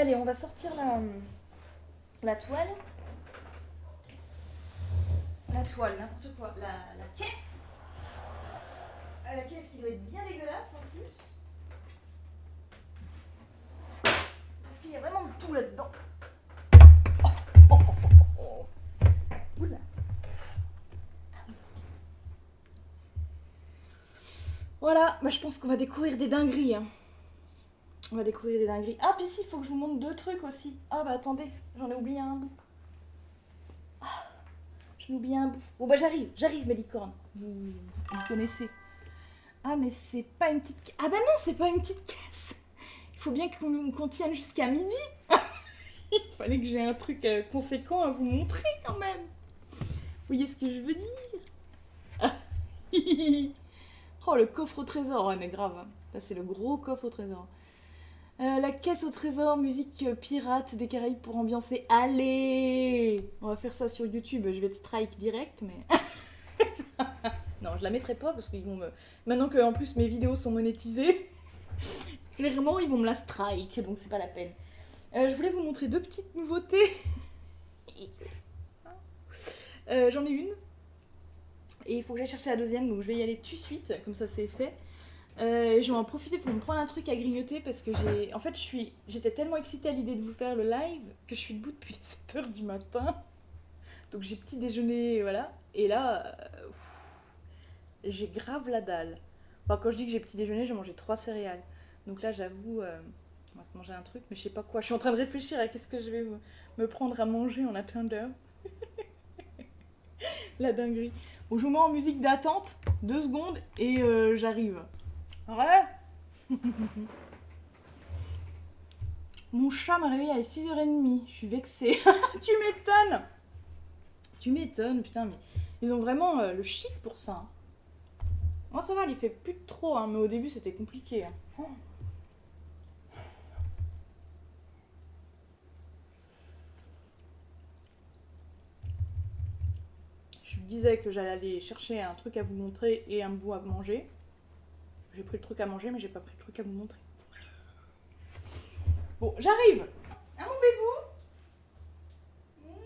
Allez, on va sortir la toile. La toile, n'importe quoi. La caisse. La caisse qui doit être bien dégueulasse en plus. Parce qu'il y a vraiment de tout là-dedans. Oula. Voilà, bah, je pense qu'on va découvrir des dingueries. Hein. On va découvrir des dingueries. Ah, puis si, il faut que je vous montre 2 trucs aussi. Ah, bah attendez, j'en ai oublié un bout. J'en ai oublié un bout. Bon, bah j'arrive, mes licornes. Vous connaissez. Ah, mais c'est pas une petite... Ah bah non, c'est pas une petite caisse. Il faut bien qu'on tienne jusqu'à midi. Il fallait que j'ai un truc conséquent à vous montrer quand même. Vous voyez ce que je veux dire? Oh, le coffre au trésor, ouais, mais grave. Hein. Ça, c'est le gros coffre au trésor. La caisse au trésor, musique pirate des Caraïbes pour ambiancer. Allez! On va faire ça sur YouTube. Je vais te strike direct, mais. Non, je la mettrai pas parce qu'ils vont me. Maintenant que en plus mes vidéos sont monétisées, clairement ils vont me la strike, donc c'est pas la peine. Je voulais vous montrer 2 petites nouveautés. J'en ai une. Et il faut que j'aille chercher la deuxième, donc je vais y aller tout de suite, comme ça c'est fait. Je vais en profiter pour me prendre un truc à grignoter parce que en fait, j'étais tellement excitée à l'idée de vous faire le live que je suis debout depuis 7h du matin. Donc j'ai petit déjeuner, voilà. Et là, j'ai grave la dalle. Enfin, quand je dis que j'ai petit déjeuner, j'ai mangé 3 céréales. Donc là, j'avoue, on va se manger un truc, mais je sais pas quoi. Je suis en train de réfléchir à qu'est-ce que je vais me prendre à manger en attendant. La dinguerie. Bon, je vous mets en musique d'attente, 2 secondes, et j'arrive. Ouais. Mon chat m'a réveillée à 6h30. Je suis vexée. Tu m'étonnes. Tu m'étonnes, putain, mais ils ont vraiment le chic pour ça. Hein. Moi, ça va, il fait plus de trop, hein, mais au début, c'était compliqué. Hein. Oh. Je me disais que j'allais aller chercher un truc à vous montrer et un bout à manger. J'ai pris le truc à manger, mais j'ai pas pris le truc à vous montrer. Bon, j'arrive. Ah, mon bébou.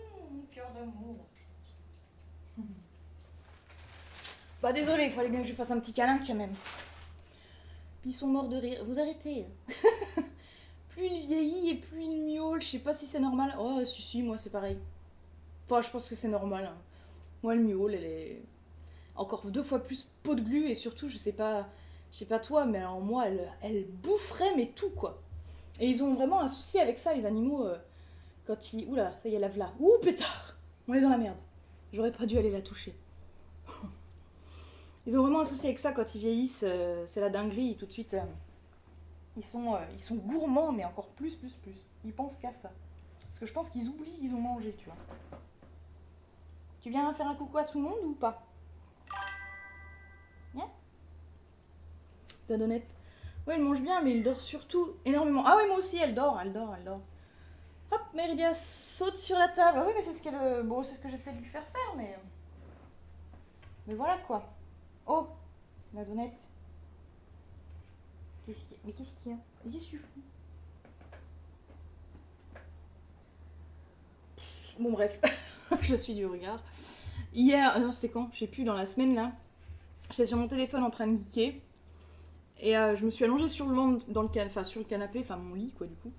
Cœur d'amour. Bah désolé, il fallait bien que je fasse un petit câlin quand même. Ils sont morts de rire. Vous arrêtez. Plus il vieillit et plus il miaule. Je sais pas si c'est normal. Oh, si, moi c'est pareil. Enfin, je pense que c'est normal. Hein. Moi, le miaule, elle est encore 2 fois plus peau de glu et surtout, je sais pas toi, mais alors moi, elle boufferait mais tout quoi. Et ils ont vraiment un souci avec ça, les animaux, quand ils. Oula, ça y est, la v'là. Ouh, pétard. On est dans la merde. J'aurais pas dû aller la toucher. Ils ont vraiment un souci avec ça quand ils vieillissent, c'est la dinguerie, tout de suite. Ils sont gourmands, mais encore plus. Ils pensent qu'à ça. Parce que je pense qu'ils oublient qu'ils ont mangé, tu vois. Tu viens faire un coucou à tout le monde ou pas? Viens. Danonette. Ouais, il mange bien, mais il dort surtout énormément. Ah oui, moi aussi, elle dort. Hop, Méridia saute sur la table. Ah oui, mais c'est ce qu'elle. Bon, c'est ce que j'essaie de lui faire faire, mais. Mais voilà quoi. Oh, la donnette. Qu'est-ce qu'il y a? Mais qu'est-ce qu'il y a? Qu'est-ce que tu fous? Bon, bref, je suis du regard. Hier, non, c'était quand? Je sais plus, dans la semaine là. J'étais sur mon téléphone en train de geeker. Et je me suis allongée sur sur le canapé, enfin mon lit quoi, du coup.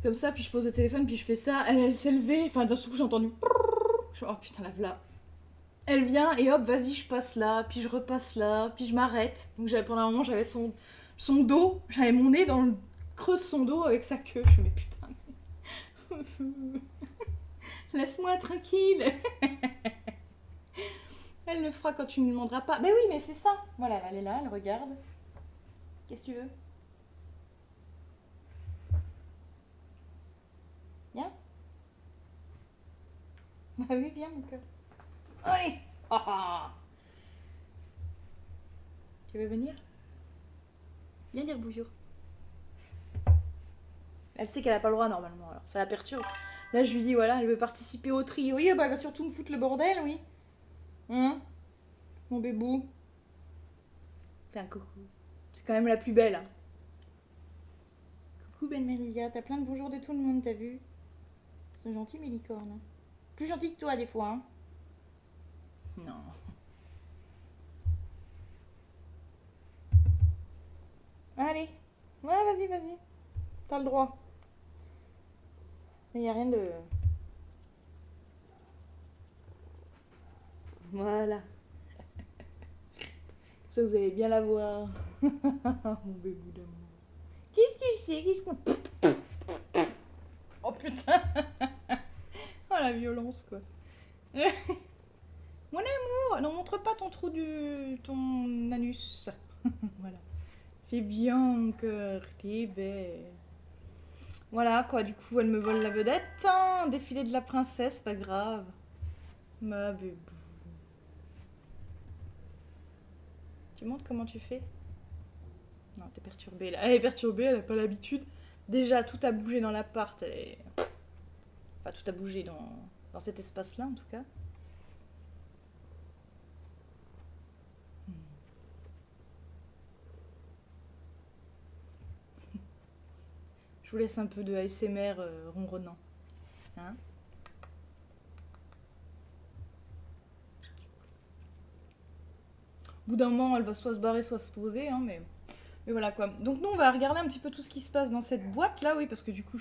Comme ça, puis je pose le téléphone, puis je fais ça. Elle s'est levée, enfin d'un coup j'ai entendu. Oh putain, la v'là. Elle vient et hop, vas-y, je passe là, puis je repasse là, puis je m'arrête. Donc pendant un moment, j'avais son dos, j'avais mon nez dans le creux de son dos avec sa queue. Je me dis, mais putain, laisse-moi tranquille. Elle le fera quand tu ne demanderas pas. Ben oui, mais c'est ça. Voilà, elle est là, elle regarde. Qu'est-ce que tu veux? Viens. Ah oui, viens, mon cœur. Allez. Ah, ah. Tu veux venir? Viens dire bonjour. Elle sait qu'elle a pas le droit normalement, alors ça la perturbe. Là, je lui dis, voilà, elle veut participer au tri. Oui, bah, elle va surtout me foutre le bordel, oui. Hein? Mon bébou. Fais un coucou. C'est quand même la plus belle. Hein. Coucou belle Mélia, t'as plein de bonjours de tout le monde, t'as vu? Ils sont gentils mes licornes. Plus gentils que toi des fois, hein. Non. Allez. Ouais, vas-y, vas-y. T'as le droit. Mais y a rien de... Voilà. Ça, vous allez bien la voir. Mon bébé d'amour. Qu'est-ce que c'est? Qu'est-ce qu'on... Oh putain. Oh la violence, quoi. Mon amour, non, montre pas ton trou du... ton anus. Voilà. C'est bien encore, t'es belle. Voilà, quoi, du coup, elle me vole la vedette. Hein, défilé de la princesse, pas grave. Ma bébé. Tu montres comment tu fais? Non, t'es perturbée, là. Elle est perturbée, elle a pas l'habitude. Déjà, tout a bougé dans l'appart. Enfin, tout a bougé dans cet espace-là, en tout cas. Je vous laisse un peu de ASMR ronronnant. Hein? Au bout d'un moment, elle va soit se barrer, soit se poser, hein, mais voilà quoi. Donc nous, on va regarder un petit peu tout ce qui se passe dans cette boîte-là, oui, parce que du coup,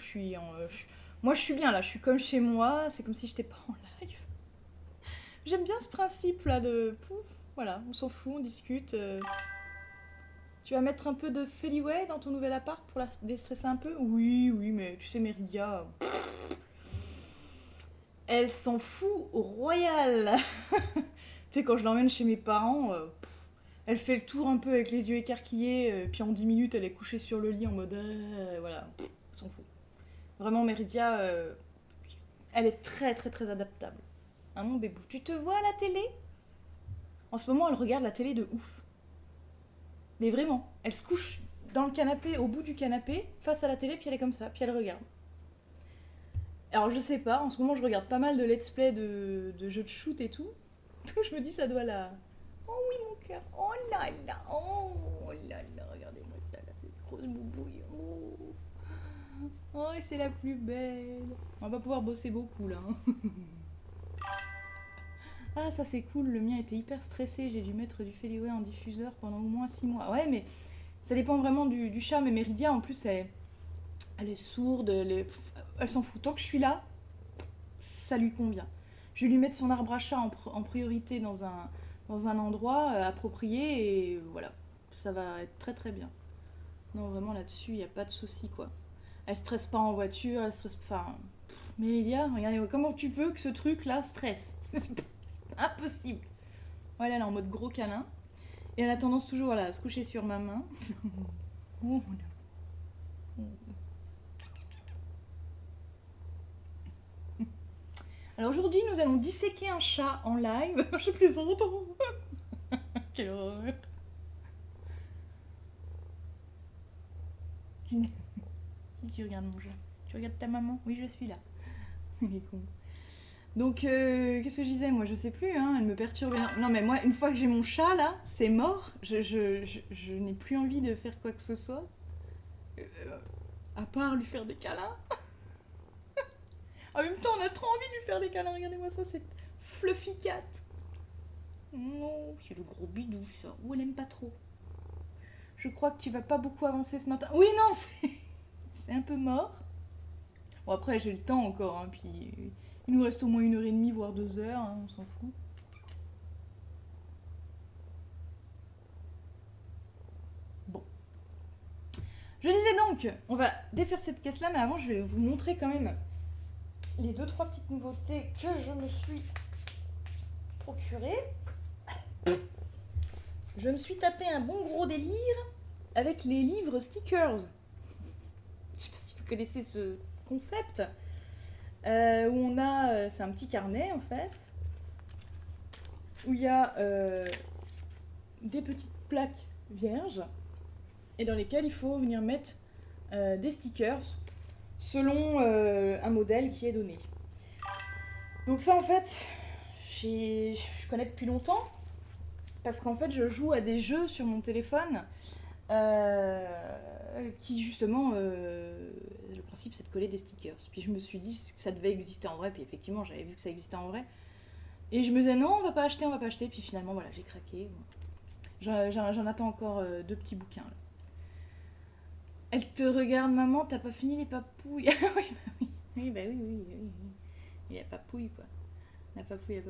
moi, je suis bien là, je suis comme chez moi, c'est comme si j'étais pas en live. J'aime bien ce principe-là de... Pouf, voilà, on s'en fout, on discute. Tu vas mettre un peu de Feliway dans ton nouvel appart pour la déstresser un peu? Oui, oui, mais tu sais, Méridia... Elle s'en fout royal. Tu sais, quand je l'emmène chez mes parents, elle fait le tour un peu avec les yeux écarquillés, puis en 10 minutes, elle est couchée sur le lit en mode... voilà, elle s'en fout. Vraiment, Méridia, elle est très, très, très adaptable. Hein, mon bébou? Tu te vois à la télé? En ce moment, elle regarde la télé de ouf. Mais vraiment, elle se couche dans le canapé, au bout du canapé, face à la télé, puis elle est comme ça, puis elle regarde. Alors je sais pas, en ce moment je regarde pas mal de let's play de jeux de shoot et tout. Donc je me dis ça doit la... Oh oui mon cœur, oh là là, regardez-moi ça là, cette grosse boubouille. Oh, oh et c'est la plus belle. On va pas pouvoir bosser beaucoup là. Hein. Ah ça c'est cool, le mien était hyper stressé, j'ai dû mettre du Feliway en diffuseur pendant au moins 6 mois. Ouais mais ça dépend vraiment du chat, mais Méridia en plus elle est sourde, elle s'en fout. Tant que je suis là, ça lui convient. Je vais lui mettre son arbre à chat en priorité dans un endroit approprié et voilà, ça va être très très bien. Non, vraiment là-dessus, il n'y a pas de souci quoi. Elle stresse pas en voiture, elle stresse pas. Enfin, mais Elia, regardez, comment tu veux que ce truc-là stresse? C'est impossible. Voilà, elle est en mode gros câlin. Et elle a tendance toujours voilà, à se coucher sur ma main. Oh, alors aujourd'hui, nous allons disséquer un chat en live. Je plaisante. Quelle horreur. Qui tu regardes mon chat? Tu regardes ta maman? Oui, je suis là. Il est con. Donc, qu'est-ce que je disais? Moi, je sais plus, hein, elle me perturbe. Non, mais moi, une fois que j'ai mon chat, là, c'est mort. Je n'ai plus envie de faire quoi que ce soit. À part lui faire des câlins. En même temps, on a trop envie de lui faire des câlins. Regardez-moi ça, c'est Fluffy Cat. Non, c'est le gros bidou, ça. Ou elle aime pas trop. Je crois que tu vas pas beaucoup avancer ce matin. Oui, non, c'est un peu mort. Bon, après, j'ai le temps encore, hein, puis il nous reste au moins 1h30, voire 2 heures, hein, on s'en fout. Bon. Je disais donc, on va défaire cette caisse-là, mais avant, je vais vous montrer quand même les 2-3 petites nouveautés que je me suis procurées. Je me suis tapé un bon gros délire avec les livres stickers. Je sais pas si vous connaissez ce concept. Où on a... c'est un petit carnet en fait. Où il y a des petites plaques vierges. Et dans lesquelles il faut venir mettre des stickers selon un modèle qui est donné. Donc ça en fait, je connais depuis longtemps. Parce qu'en fait je joue à des jeux sur mon téléphone Qui justement, le principe c'est de coller des stickers. Puis je me suis dit que ça devait exister en vrai, puis effectivement j'avais vu que ça existait en vrai. Et je me disais non, on va pas acheter, puis finalement voilà, j'ai craqué. J'en attends encore 2 petits bouquins là. Elle te regarde, maman, t'as pas fini les papouilles. Oui, bah oui. Il y a papouille quoi. La papouille.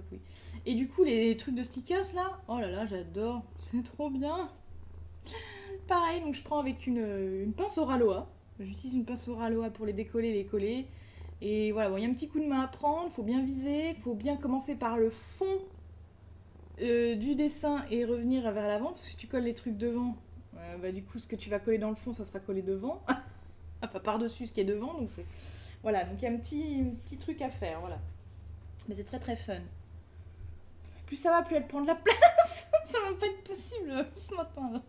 Et du coup, les trucs de stickers là, oh là là, j'adore, c'est trop bien. Pareil, donc je prends avec une pince au Raloa. J'utilise une pince au Raloa pour les décoller, les coller. Et voilà, bon, il y a un petit coup de main à prendre, faut bien viser, faut bien commencer par le fond du dessin et revenir vers l'avant, parce que si tu colles les trucs devant, bah, du coup ce que tu vas coller dans le fond, ça sera collé devant. Enfin par-dessus ce qui est devant, donc c'est... Voilà, donc il y a un petit truc à faire, voilà. Mais c'est très très fun. Plus ça va, plus elle prend de la place. Ça va pas être possible ce matin là.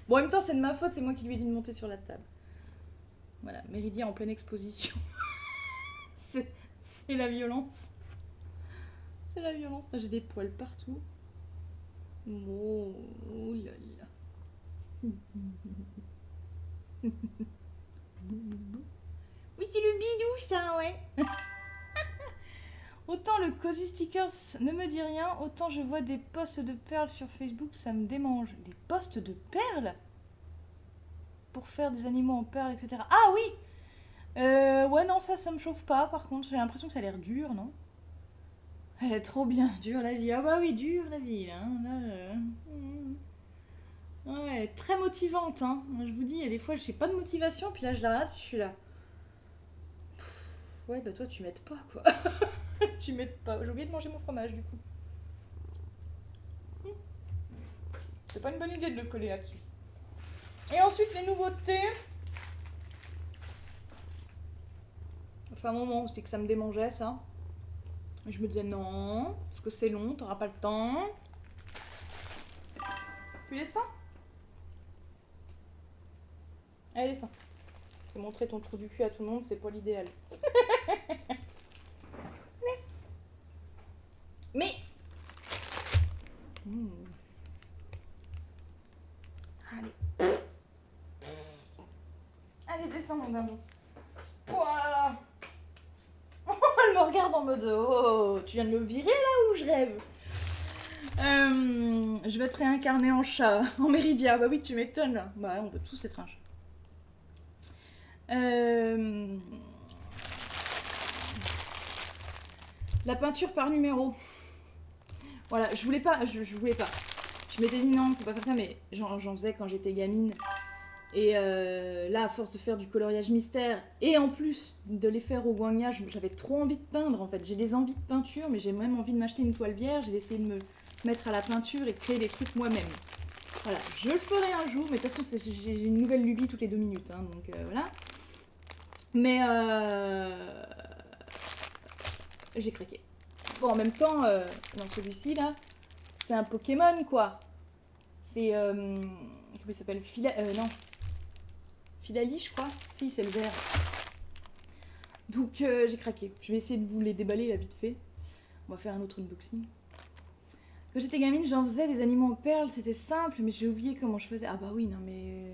Bon, en même temps, c'est de ma faute, c'est moi qui lui ai dit de monter sur la table. Voilà, Méridien en pleine exposition. c'est la violence. C'est la violence. J'ai des poils partout. Oh là là. Oui, c'est le bidou, ça, ouais. Autant le Cozy Stickers ne me dit rien, autant je vois des posts de perles sur Facebook, ça me démange. Des posts de perles? Pour faire des animaux en perles, etc. Ah oui! Ouais, non, ça me chauffe pas, par contre. J'ai l'impression que ça a l'air dur, non? Elle est trop bien, dure la vie. Ah bah oui, dure la vie, là. Ouais, très motivante, hein. Je vous dis, il y a des fois, je n'ai pas de motivation, puis là, je la regarde, je suis là. Ouais, bah toi, tu m'aides pas, quoi. Tu m'aides pas. J'ai oublié de manger mon fromage, du coup. C'est pas une bonne idée de le coller là-dessus. Et ensuite, les nouveautés. Enfin, un moment où c'est que ça me démangeait, ça. Et je me disais non, parce que c'est long, t'auras pas le temps. Tu les sens? Allez, les sens. Te montrer ton trou du cul à tout le monde, c'est pas l'idéal. Mais Allez. Allez, descends mon dindon. Voilà. Elle me regarde en mode oh, tu viens de me virer là ou je rêve? Je vais te réincarner en chat, en Méridia. Bah oui, tu m'étonnes. Bah on peut tous être un chat. La peinture par numéro. Voilà, je voulais pas. Je m'étais dit non, faut pas faire ça, mais j'en faisais quand j'étais gamine. Et là, à force de faire du coloriage mystère, et en plus de les faire au Gwangya, j'avais trop envie de peindre en fait. J'ai des envies de peinture, mais j'ai même envie de m'acheter une toile vierge et d'essayer de me mettre à la peinture et de créer des trucs moi-même. Voilà, je le ferai un jour, mais de toute façon, j'ai une nouvelle lubie toutes les 2 minutes, hein, donc voilà. Mais j'ai craqué. Bon, en même temps, dans celui-ci là, c'est un Pokémon quoi. C'est. Comment il s'appelle? Non. Filali, je crois. Si, c'est le vert. Donc j'ai craqué. Je vais essayer de vous les déballer là vite fait. On va faire un autre unboxing. Quand j'étais gamine, j'en faisais des animaux en perles. C'était simple, mais j'ai oublié comment je faisais. Ah bah oui, non mais...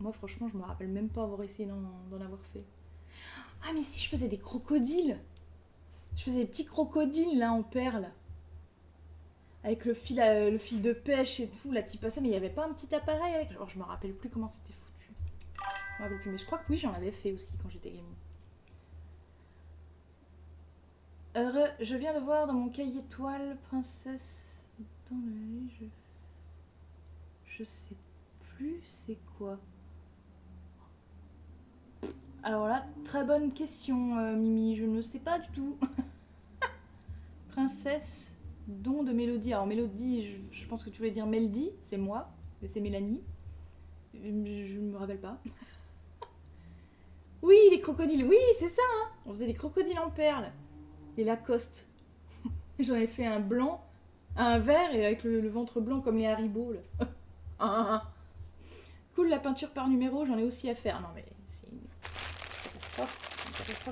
Moi franchement, je me rappelle même pas avoir essayé d'en avoir fait. Ah mais si, je faisais des crocodiles. Je faisais des petits crocodiles là en perles. Avec le fil de pêche et tout, la type passée, mais il n'y avait pas un petit appareil avec. Alors, je me rappelle plus comment c'était foutu. Je me rappelle plus, mais je crois que oui, j'en avais fait aussi quand j'étais gamine. Je viens de voir dans mon cahier toile princesse dans le lit. Je sais plus c'est quoi. Alors là, très bonne question, Mimi. Je ne sais pas du tout. Princesse. Don de Mélodie. Alors Mélodie, je pense que tu voulais dire Melody, c'est moi, mais c'est Mélanie. Je ne me rappelle pas. Oui, les crocodiles, oui, c'est ça, hein. On faisait des crocodiles en perles. Les Lacoste. J'en ai fait un blanc, un vert et avec le ventre blanc comme les Haribo. Là. Cool, la peinture par numéro, j'en ai aussi à faire. Non mais c'est une catastrophe,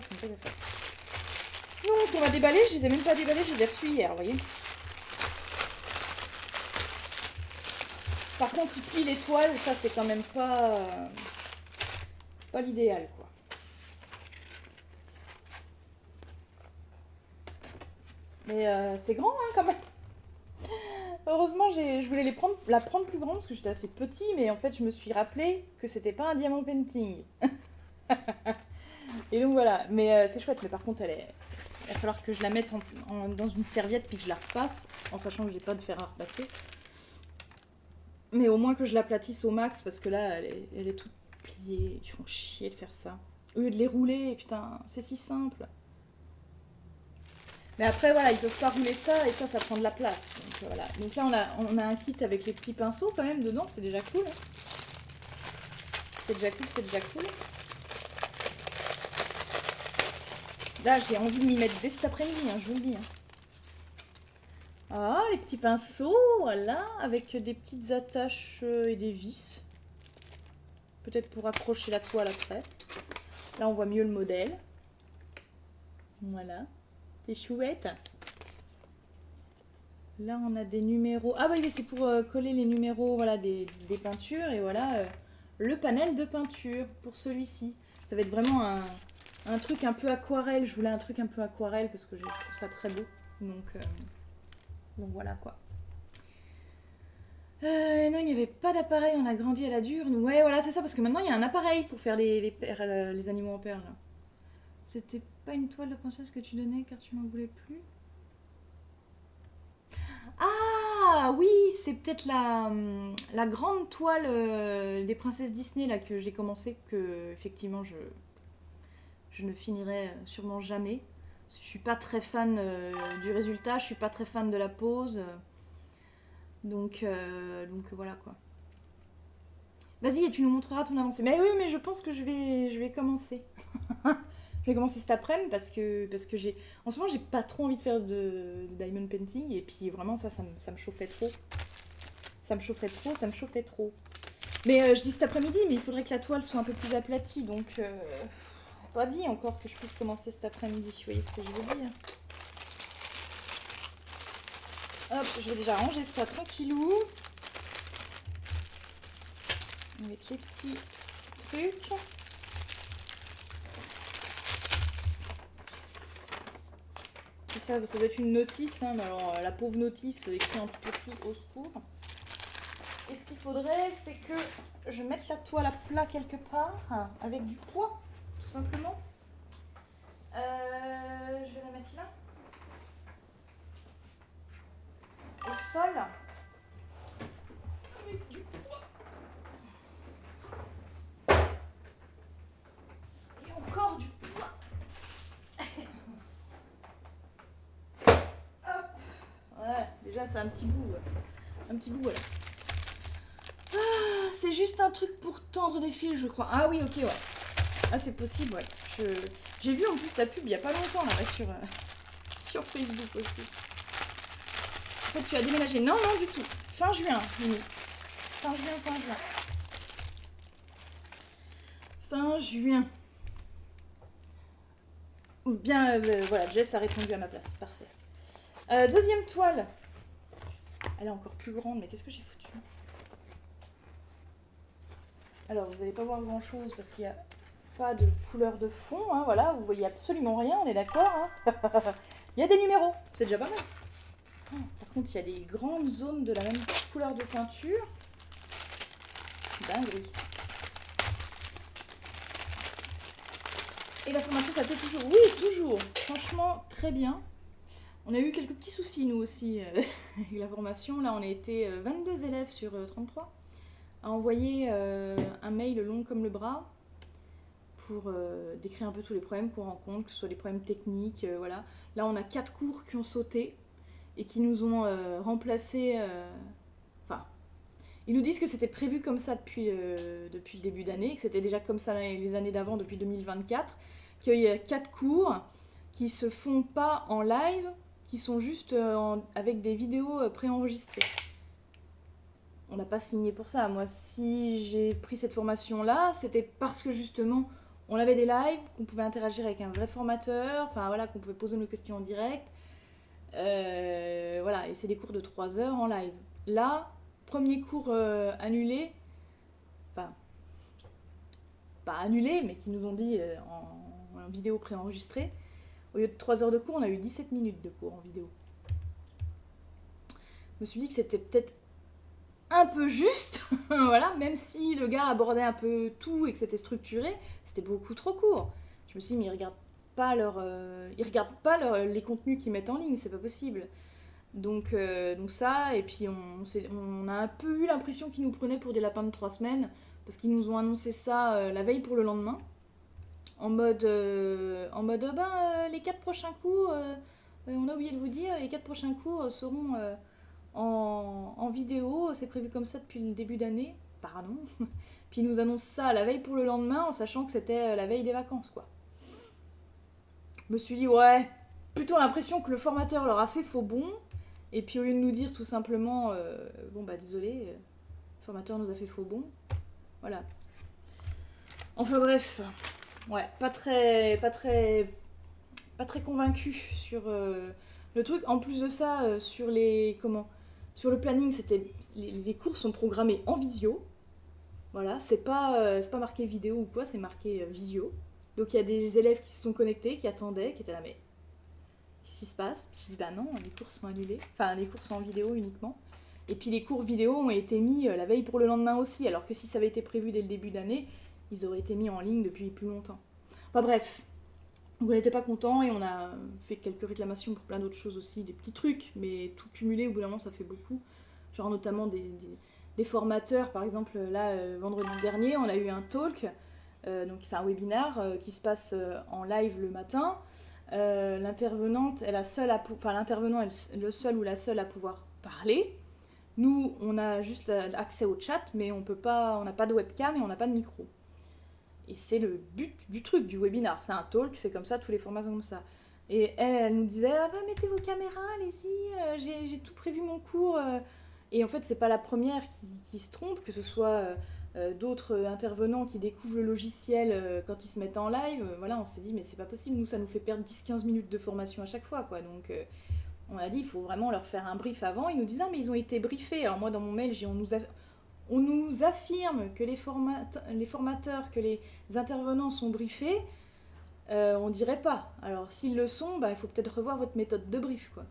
c'est une catastrophe. Donc on va déballer, je les ai même pas déballés, je les ai reçus hier, vous voyez. Par contre, il plie les toiles, ça c'est quand même pas l'idéal, quoi. Mais c'est grand, hein, quand même. Heureusement, je voulais la prendre plus grande parce que j'étais assez petit, mais en fait, je me suis rappelé que c'était pas un diamant painting. Et donc voilà, mais c'est chouette, mais par contre, il va falloir que je la mette dans une serviette puis que je la repasse, en sachant que j'ai pas de fer à repasser. Mais au moins que je l'aplatisse au max parce que là, elle est toute pliée. Ils font chier de faire ça. Au lieu de les rouler, putain, c'est si simple. Mais après, voilà, ils peuvent pas rouler ça et ça prend de la place. Donc voilà. Donc là, on a un kit avec les petits pinceaux quand même dedans, c'est déjà cool. Hein. C'est déjà cool, c'est déjà cool. Là, j'ai envie de m'y mettre dès cet après-midi, hein, je vous le dis. Hein. Ah, les petits pinceaux, voilà, avec des petites attaches et des vis. Peut-être pour accrocher la toile après. Là, on voit mieux le modèle. Voilà. C'est chouette. Là, on a des numéros. Ah, bah oui, c'est pour coller les numéros voilà, des peintures. Et voilà, le panel de peinture pour celui-ci. Ça va être vraiment un truc un peu aquarelle. Je voulais un truc un peu aquarelle parce que je trouve ça très beau. Donc voilà quoi. Non, il n'y avait pas d'appareil, on a grandi à la dure. Ouais, voilà, c'est ça, parce que maintenant il y a un appareil pour faire les animaux en perles. C'était pas une toile de princesse que tu donnais car tu n'en voulais plus? Ah oui, c'est peut-être la grande toile des princesses Disney là que j'ai commencé, que effectivement je ne finirai sûrement jamais. Je suis pas très fan du résultat, je suis pas très fan de la pose. Donc voilà quoi. Vas-y et tu nous montreras ton avancée. Mais oui, mais je pense que je vais commencer. Je vais commencer cet après-midi parce que en ce moment j'ai pas trop envie de faire de diamond painting et puis vraiment ça me chauffait trop. Ça me chauffait trop. Mais je dis cet après-midi, mais il faudrait que la toile soit un peu plus aplatie, donc pas dit encore que je puisse commencer cet après-midi. Vous voyez ce que je veux dire? Hop, je vais déjà ranger ça tranquillou. Avec les petits trucs. Et ça doit être une notice, hein, mais alors la pauvre notice écrite en tout petit, au secours. Et ce qu'il faudrait, c'est que je mette la toile à plat quelque part, hein, avec du poids, tout simplement. Je vais la mettre là. Au sol. Avec du poids. Et encore du poids. Hop. Voilà, déjà c'est un petit bout. Un petit bout, voilà. Ah, c'est juste un truc pour tendre des fils, je crois. Ah oui, ok, ouais. Ah, c'est possible, ouais. J'ai vu en plus la pub il y a pas longtemps, là, sur Facebook aussi. En fait, tu as déménagé. Non, non, du tout. Fin juin, Mimi. Fin juin. Fin juin. Bien, voilà, Jess a répondu à ma place. Parfait. Deuxième toile. Elle est encore plus grande, mais qu'est-ce que j'ai foutu? Alors, vous n'allez pas voir grand-chose parce qu'il n'y a pas de couleur de fond. Hein, voilà, vous voyez absolument rien, on est d'accord. Hein. Il y a des numéros, c'est déjà pas mal. Par contre, il y a des grandes zones de la même couleur de peinture. Dinguerie. Et la formation, ça fait toujours. Oui, toujours. Franchement, très bien. On a eu quelques petits soucis, nous aussi, avec la formation. Là, on a été 22 élèves sur 33 à envoyer un mail long comme le bras pour décrire un peu tous les problèmes qu'on rencontre, que ce soit des problèmes techniques. Voilà. Là, on a 4 cours qui ont sauté et qui nous ont remplacés. Enfin, ils nous disent que c'était prévu comme ça depuis le début d'année, que c'était déjà comme ça les années d'avant, depuis 2024, qu'il y a 4 cours qui se font pas en live, qui sont juste avec des vidéos préenregistrées. On n'a pas signé pour ça. Moi, si j'ai pris cette formation-là, c'était parce que justement, on avait des lives, qu'on pouvait interagir avec un vrai formateur, enfin voilà, qu'on pouvait poser nos questions en direct. Voilà, et c'est des cours de 3 heures en live. Là, premier cours annulé, enfin, pas annulé, mais qui nous ont dit en vidéo préenregistrée, au lieu de 3 heures de cours, on a eu 17 minutes de cours en vidéo. Je me suis dit que c'était peut-être un peu juste, voilà, même si le gars abordait un peu tout et que c'était structuré, c'était beaucoup trop court. Je me suis dit, mais ils regardent pas les contenus qu'ils mettent en ligne, c'est pas possible. Donc ça, et puis on a un peu eu l'impression qu'ils nous prenaient pour des lapins de 3 semaines, parce qu'ils nous ont annoncé ça la veille pour le lendemain, en mode les 4 prochains cours, on a oublié de vous dire, les 4 prochains cours seront en vidéo, c'est prévu comme ça depuis le début d'année, pardon. Puis ils nous annoncent ça la veille pour le lendemain, en sachant que c'était la veille des vacances, quoi. Je me suis dit, ouais, plutôt l'impression que le formateur leur a fait faux bon, et puis au lieu de nous dire tout simplement, bon bah désolé, le formateur nous a fait faux bon, voilà. Enfin bref, ouais, pas très convaincu sur le truc. En plus de ça, sur le planning, les cours sont programmés en visio. Voilà, c'est pas marqué vidéo ou quoi, c'est marqué visio. Donc il y a des élèves qui se sont connectés, qui attendaient, qui étaient là, mais qu'est-ce qui se passe? Puis je dis bah non, les cours sont annulés. Enfin, les cours sont en vidéo uniquement. Et puis les cours vidéo ont été mis la veille pour le lendemain aussi, alors que si ça avait été prévu dès le début d'année, ils auraient été mis en ligne depuis plus longtemps. Enfin bref, donc on n'était pas contents et on a fait quelques réclamations pour plein d'autres choses aussi, des petits trucs, mais tout cumulé, au bout d'un moment ça fait beaucoup. Genre notamment des formateurs, par exemple là, vendredi dernier, on a eu un talk, donc c'est un webinar qui se passe en live le matin. L'intervenante est l'intervenant est le seul ou la seule à pouvoir parler. Nous, on a juste accès au chat, mais on n'a pas de webcam et on n'a pas de micro. Et c'est le but du truc, du webinar. C'est un talk, c'est comme ça, tous les formats sont comme ça. Et elle nous disait, ah bah mettez vos caméras, allez-y, j'ai tout prévu mon cours. Et en fait, c'est pas la première qui se trompe, que ce soit d'autres intervenants qui découvrent le logiciel quand ils se mettent en live. Voilà, on s'est dit, mais c'est pas possible, nous, ça nous fait perdre 10-15 minutes de formation à chaque fois, quoi. Donc, on a dit, il faut vraiment leur faire un brief avant. Ils nous disent, ah, mais ils ont été briefés. Alors moi, dans mon mail, on nous affirme que les formateurs, que les intervenants sont briefés. On dirait pas. Alors, s'ils le sont, bah, il faut peut-être revoir votre méthode de brief, quoi.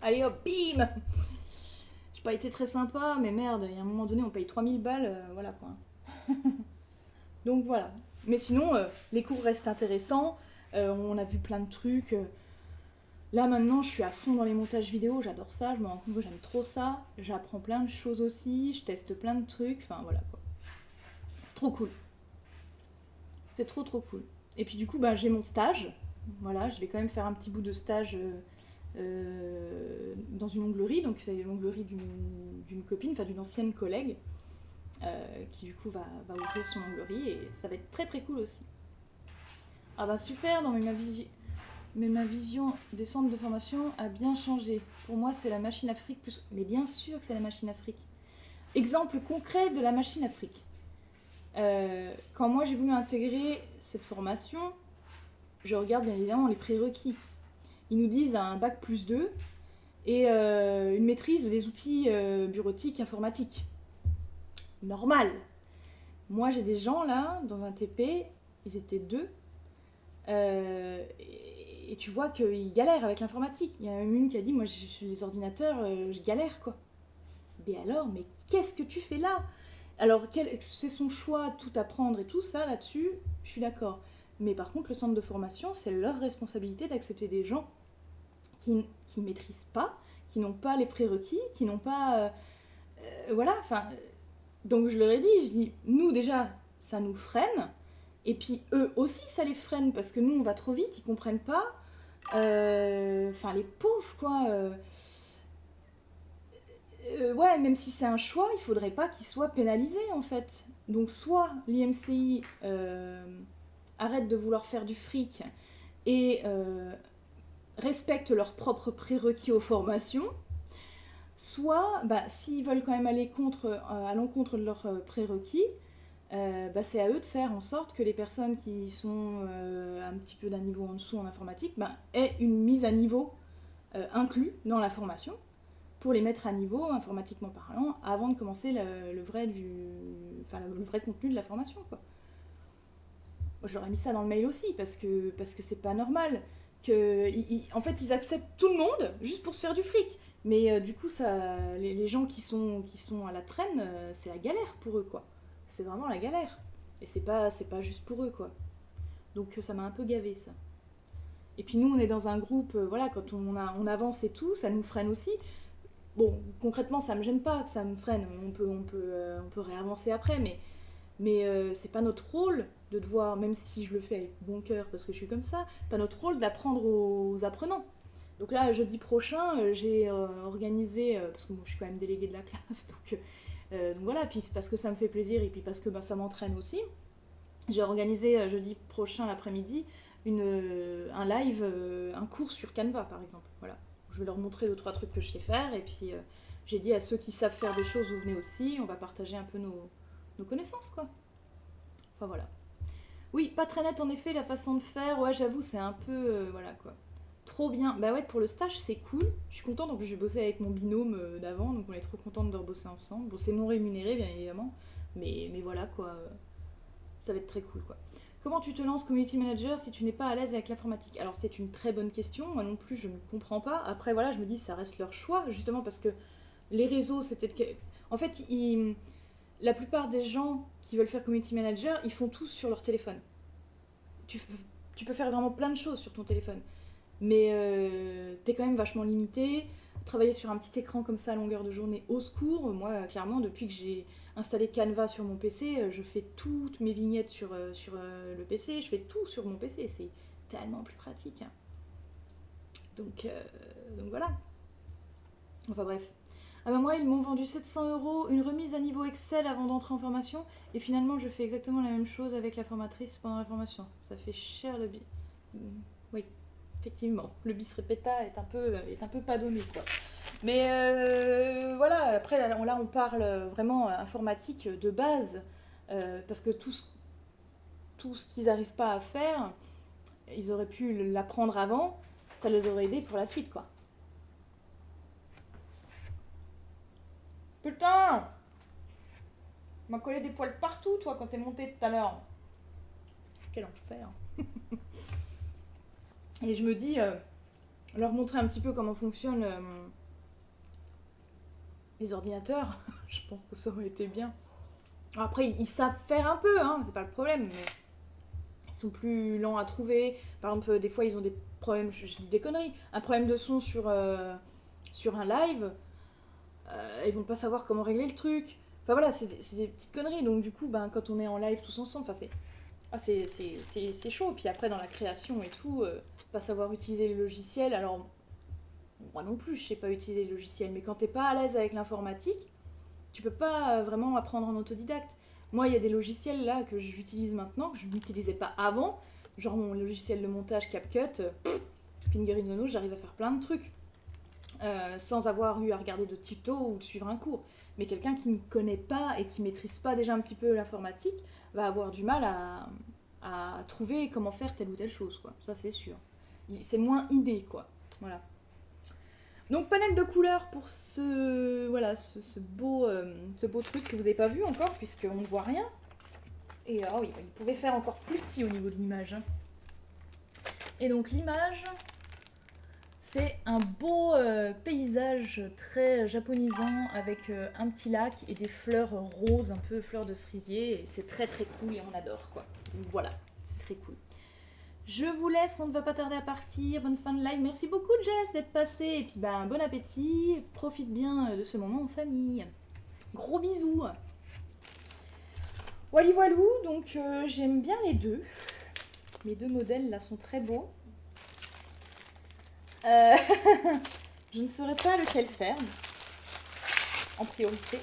Allez hop, bim! J'ai pas été très sympa, mais merde, il y a un moment donné, on paye 3000 balles, voilà, quoi. Donc, voilà. Mais sinon, les cours restent intéressants. On a vu plein de trucs. Là, maintenant, je suis à fond dans les montages vidéo. J'adore ça. Je me rends compte que j'aime trop ça. J'apprends plein de choses aussi. Je teste plein de trucs. Enfin, voilà, quoi. C'est trop cool. C'est trop, trop cool. Et puis, du coup, bah, j'ai mon stage. Voilà, je vais quand même faire un petit bout de stage dans une onglerie. Donc, c'est l'onglerie d'une copine, enfin, d'une ancienne collègue. Qui du coup va ouvrir son onglerie et ça va être très très cool aussi. Ah bah super, non mais ma vision des centres de formation a bien changé. Pour moi c'est la machine Afrique plus... Mais bien sûr que c'est la machine Afrique. Exemple concret de la machine Afrique. Quand moi j'ai voulu intégrer cette formation, je regarde bien évidemment les prérequis. Ils nous disent un bac plus 2 et une maîtrise des outils bureautiques informatiques. Normal. Moi, j'ai des gens là, dans un TP, ils étaient 2, et tu vois qu'ils galèrent avec l'informatique. Il y en a même une qui a dit, moi, les ordinateurs, je galère, quoi. Mais alors, mais qu'est-ce que tu fais là? Alors, c'est son choix, tout apprendre et tout ça, là-dessus, je suis d'accord. Mais par contre, le centre de formation, c'est leur responsabilité d'accepter des gens qui ne maîtrisent pas, qui n'ont pas les prérequis, qui n'ont pas... voilà, enfin... Donc je leur ai dit, je dis, nous déjà, ça nous freine, et puis eux aussi, ça les freine, parce que nous, on va trop vite, ils comprennent pas. Enfin, les pauvres, quoi. Ouais, même si c'est un choix, il faudrait pas qu'ils soient pénalisés, en fait. Donc soit l'IMCI arrête de vouloir faire du fric et respecte leurs propres prérequis aux formations, soit, bah, s'ils veulent quand même aller à l'encontre de leurs prérequis, bah, c'est à eux de faire en sorte que les personnes qui sont un petit peu d'un niveau en dessous en informatique bah, aient une mise à niveau inclus dans la formation pour les mettre à niveau, informatiquement parlant, avant de commencer le vrai contenu de la formation, quoi. Moi, j'aurais mis ça dans le mail aussi, parce que c'est pas normal. En fait, ils acceptent tout le monde juste pour se faire du fric. Mais du coup, les gens qui sont à la traîne, c'est la galère pour eux, quoi. C'est vraiment la galère. Et c'est pas juste pour eux, quoi. Donc ça m'a un peu gavé, ça. Et puis nous, on est dans un groupe, voilà, quand on avance et tout, ça nous freine aussi. Bon, concrètement, ça me gêne pas que ça me freine. On peut réavancer après, mais c'est pas notre rôle de devoir, même si je le fais avec bon cœur parce que je suis comme ça, pas notre rôle d'apprendre aux apprenants. Donc là, jeudi prochain, j'ai organisé, parce que moi je suis quand même déléguée de la classe, donc voilà, puis c'est parce que ça me fait plaisir et puis parce que ça m'entraîne aussi. J'ai organisé jeudi prochain l'après-midi un live, un cours sur Canva par exemple. Voilà. Je vais leur montrer 2-3 trucs que je sais faire et puis j'ai dit à ceux qui savent faire des choses, vous venez aussi, on va partager un peu nos connaissances, quoi. Enfin voilà. Oui, pas très nette en effet la façon de faire, ouais j'avoue c'est un peu, voilà quoi. Trop bien, bah ouais pour le stage c'est cool, je suis contente, en plus j'ai bossé avec mon binôme d'avant, donc on est trop contente de rebosser ensemble. Bon c'est non rémunéré bien évidemment, mais voilà quoi, ça va être très cool quoi. Comment tu te lances community manager si tu n'es pas à l'aise avec l'informatique? Alors c'est une très bonne question, moi non plus je ne comprends pas. Après voilà, je me dis ça reste leur choix, justement parce que les réseaux c'est peut-être... En fait, la plupart des gens qui veulent faire community manager, ils font tout sur leur téléphone. Tu peux faire vraiment plein de choses sur ton téléphone, mais t'es quand même vachement limité. Travailler sur un petit écran comme ça à longueur de journée, au secours. Moi, clairement, depuis que j'ai installé Canva sur mon PC, je fais toutes mes vignettes sur le PC, je fais tout sur mon PC, c'est tellement plus pratique. Hein. Donc voilà. Enfin bref. Ah bah moi, ils m'ont vendu 700 € une remise à niveau Excel avant d'entrer en formation, et finalement, je fais exactement la même chose avec la formatrice pendant la formation. Ça fait cher le bis. Oui, effectivement, le bis répéta est un peu pas donné, quoi. Mais voilà, après, là, on parle vraiment informatique de base, parce que tout ce qu'ils n'arrivent pas à faire, ils auraient pu l'apprendre avant, ça les aurait aidés pour la suite, quoi. Putain! Tu m'as collé des poils partout, toi, quand t'es monté tout à l'heure. Quel enfer. Et je me dis, leur montrer un petit peu comment fonctionnent les ordinateurs, je pense que ça aurait été bien. Après, ils savent faire un peu, hein, c'est pas le problème, mais ils sont plus lents à trouver. Par exemple, des fois, ils ont des problèmes, je dis des conneries, un problème de son sur un live, ils vont pas savoir comment régler le truc. Enfin voilà, c'est des petites conneries, donc du coup, quand on est en live tous ensemble, c'est chaud. Puis après, dans la création et tout, pas savoir utiliser les logiciels, alors moi non plus, je sais pas utiliser les logiciels, mais quand t'es pas à l'aise avec l'informatique, tu peux pas vraiment apprendre en autodidacte. Moi, il y a des logiciels là que j'utilise maintenant, que je n'utilisais pas avant, genre mon logiciel de montage CapCut, finger in the nose, j'arrive à faire plein de trucs, sans avoir eu à regarder de tutos ou de suivre un cours. Mais quelqu'un qui ne connaît pas et qui maîtrise pas déjà un petit peu l'informatique va avoir du mal à trouver comment faire telle ou telle chose, quoi. Ça, c'est sûr. C'est moins idée, quoi. Voilà. Donc panel de couleurs pour ce beau truc que vous n'avez pas vu encore puisqu'on ne voit rien. Et oui, il pouvait faire encore plus petit au niveau de l'image. Hein. Et donc l'image, c'est un beau paysage très japonisant avec un petit lac et des fleurs roses, un peu fleurs de cerisier. Et c'est très très cool et on adore quoi. Donc voilà, c'est très cool. Je vous laisse, on ne va pas tarder à partir. Bonne fin de live. Merci beaucoup Jess d'être passé. Et puis bon appétit. Profite bien de ce moment en famille. Gros bisous. Voilou, donc j'aime bien les deux. Les deux modèles là sont très beaux. Je ne saurais pas lequel faire. En priorité.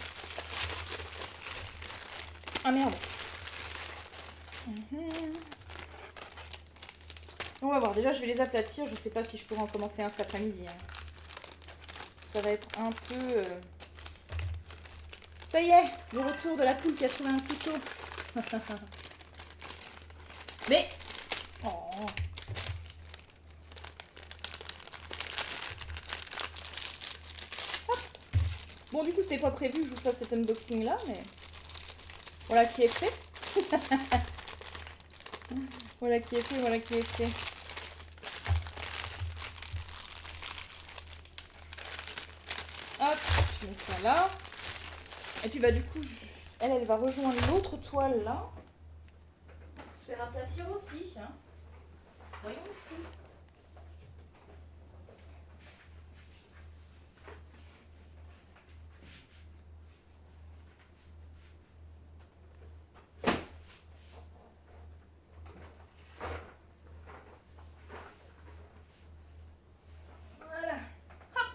Ah merde. On va voir, déjà je vais les aplatir, je sais pas si je pourrai en commencer un cet après-midi. Hein. Ça va être un peu... Ça y est, le retour de la poule qui a trouvé un couteau. Mais... Oh. Hop. Bon, du coup, c'était pas prévu que je vous fasse cet unboxing là, mais voilà qui est fait. Voilà qui est fait, voilà qui est fait. Hop, je mets ça là. Et puis bah du coup, elle va rejoindre l'autre toile là. Se faire aplatir aussi. Hein. Voyons ici. Voilà. Hop.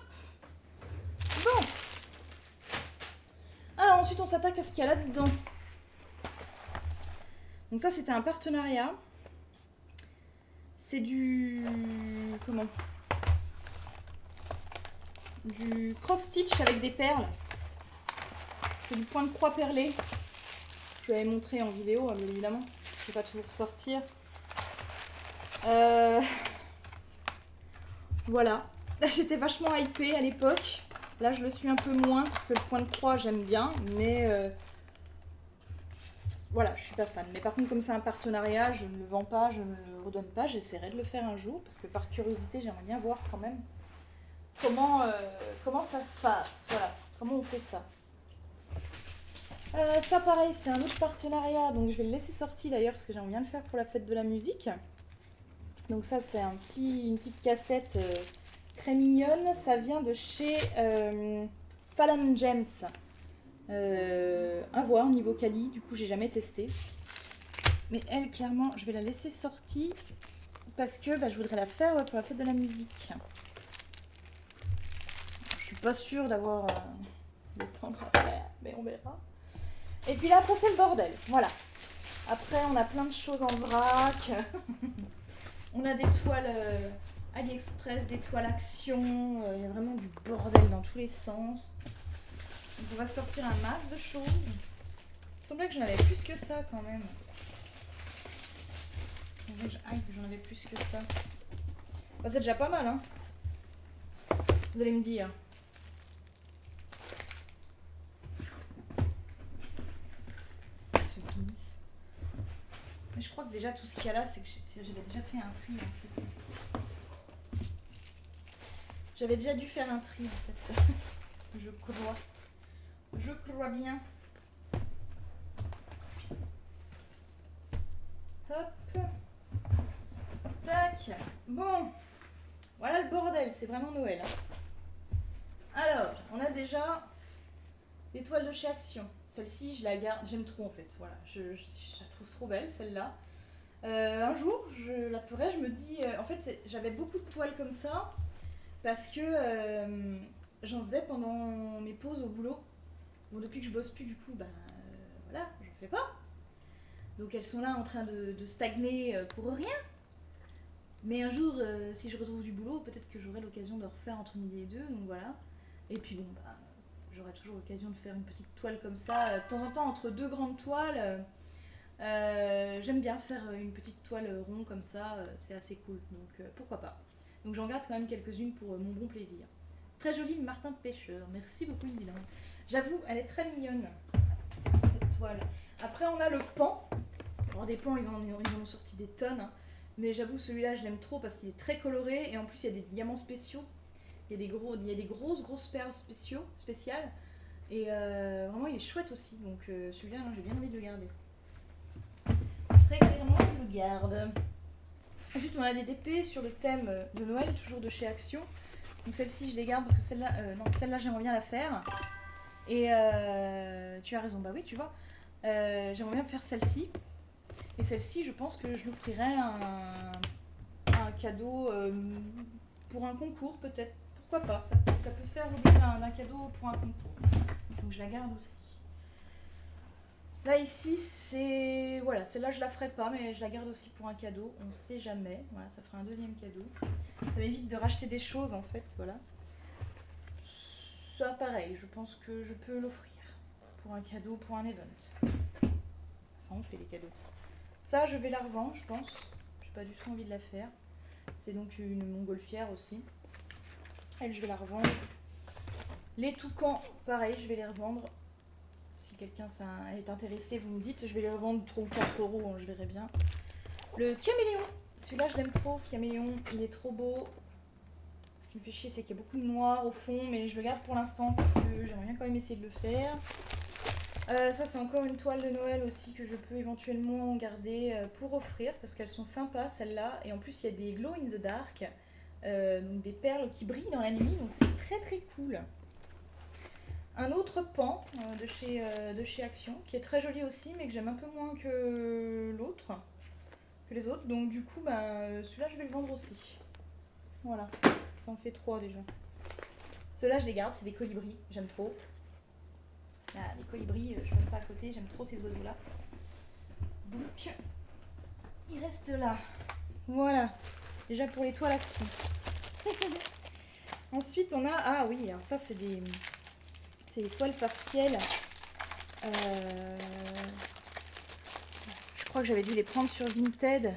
Bon. Alors ensuite on s'attaque à ce qu'il y a là-dedans. Donc ça c'était un partenariat. C'est du... Comment? Du cross-stitch avec des perles. C'est du point de croix perlé. Je l'avais montré en vidéo, bien évidemment. Je ne vais pas tout vous ressortir. Voilà. Là, j'étais vachement hypée à l'époque. Là, je le suis un peu moins parce que le point de croix, j'aime bien. Mais voilà, je suis pas fan. Mais par contre, comme c'est un partenariat, je ne le vends pas, je ne le redonne pas. J'essaierai de le faire un jour parce que par curiosité, j'aimerais bien voir quand même comment ça se passe. Voilà, comment on fait ça. Ça pareil, c'est un autre partenariat, donc je vais le laisser sorti d'ailleurs parce que j'aimerais bien le faire pour la fête de la musique. Donc ça c'est une petite cassette très mignonne, ça vient de chez Falan Gems. À voir niveau quali, du coup j'ai jamais testé. Mais elle clairement je vais la laisser sortie parce que je voudrais la faire pour la fête de la musique. Je suis pas sûre d'avoir le temps de la faire, mais on verra. Et puis là, après, c'est le bordel. Voilà. Après, on a plein de choses en vrac. On a des toiles AliExpress, des toiles Action. Il y a vraiment du bordel dans tous les sens. Donc, on va sortir un max de choses. Il me semblait que j'en avais plus que ça, quand même. J'en avais plus que ça. Bah, c'est déjà pas mal, hein. Vous allez me dire. Mais je crois que déjà tout ce qu'il y a là, c'est que j'avais déjà fait un tri en fait. J'avais déjà dû faire un tri en fait. Je crois. Je crois bien. Hop. Tac. Bon. Voilà le bordel, c'est vraiment Noël. Alors, on a déjà les toiles de chez Action. Celle-ci, je la garde, j'aime trop en fait. Voilà, je la trouve trop belle celle-là. Un jour, je la ferai, je me dis... en fait, j'avais beaucoup de toiles comme ça parce que j'en faisais pendant mes pauses au boulot. Bon, depuis que je bosse plus, du coup, voilà, j'en fais pas. Donc elles sont là en train de stagner pour rien. Mais un jour, si je retrouve du boulot, peut-être que j'aurai l'occasion de refaire entre midi et deux, donc voilà. Et puis bon, j'aurai toujours l'occasion de faire une petite toile comme ça. De temps en temps, entre deux grandes toiles, j'aime bien faire une petite toile ronde comme ça, c'est assez cool, donc pourquoi pas. Donc j'en garde quand même quelques-unes pour mon bon plaisir. Très jolie Martin de Pêcheur, merci beaucoup Milan. J'avoue, elle est très mignonne, cette toile. Après on a le pan. Alors des pans, ils en ont sorti des tonnes, hein. Mais j'avoue, celui-là, je l'aime trop parce qu'il est très coloré et en plus, il y a des diamants spéciaux. Il y a des grosses perles spéciales. Et vraiment, il est chouette aussi. Donc celui-là, j'ai bien envie de le garder. Très clairement, je le garde. Ensuite, on a des DP sur le thème de Noël, toujours de chez Action. Donc celle-ci, je les garde parce que celle-là, j'aimerais bien la faire. Et tu as raison, bah oui, tu vois. J'aimerais bien faire celle-ci. Et celle-ci, je pense que je l'offrirai un cadeau pour un concours, peut-être. Pourquoi pas, ça peut faire l'objet d'un cadeau pour un concours. Donc je la garde aussi. Là, ici, c'est... Voilà, celle-là, je la ferai pas, mais je la garde aussi pour un cadeau. On sait jamais. Voilà, ça fera un deuxième cadeau. Ça m'évite de racheter des choses, en fait, voilà. Ça, pareil, je pense que je peux l'offrir pour un cadeau, pour un event. Ça, on fait les cadeaux. Ça, je vais la revendre, je pense. J'ai pas du tout envie de la faire. C'est donc une montgolfière aussi. Elle, je vais la revendre. Les toucans, pareil, je vais les revendre. Si quelqu'un est intéressé, vous me dites. Je vais les revendre 3 ou 4 euros, hein, je verrai bien. Le caméléon. Celui-là, je l'aime trop, ce caméléon. Il est trop beau. Ce qui me fait chier, c'est qu'il y a beaucoup de noir au fond, mais je le garde pour l'instant parce que j'aimerais bien quand même essayer de le faire. Ça, c'est encore une toile de Noël aussi que je peux éventuellement garder pour offrir parce qu'elles sont sympas, celles-là. Et en plus, il y a des glow in the dark, donc des perles qui brillent dans la nuit, donc c'est très très cool. Un autre pan de chez Action qui est très joli aussi, mais que j'aime un peu moins que l'autre, que les autres. Donc du coup, celui-là, je vais le vendre aussi. Voilà, ça en fait 3 déjà. Ceux-là, je les garde, c'est des colibris, j'aime trop. Ah, les colibris, je passe pas à côté, j'aime trop ces oiseaux-là. Donc, il reste là. Voilà, déjà pour les toiles Action. Ensuite, on a... Ah oui, alors ça, c'est des toiles partielles. Je crois que j'avais dû les prendre sur Vinted.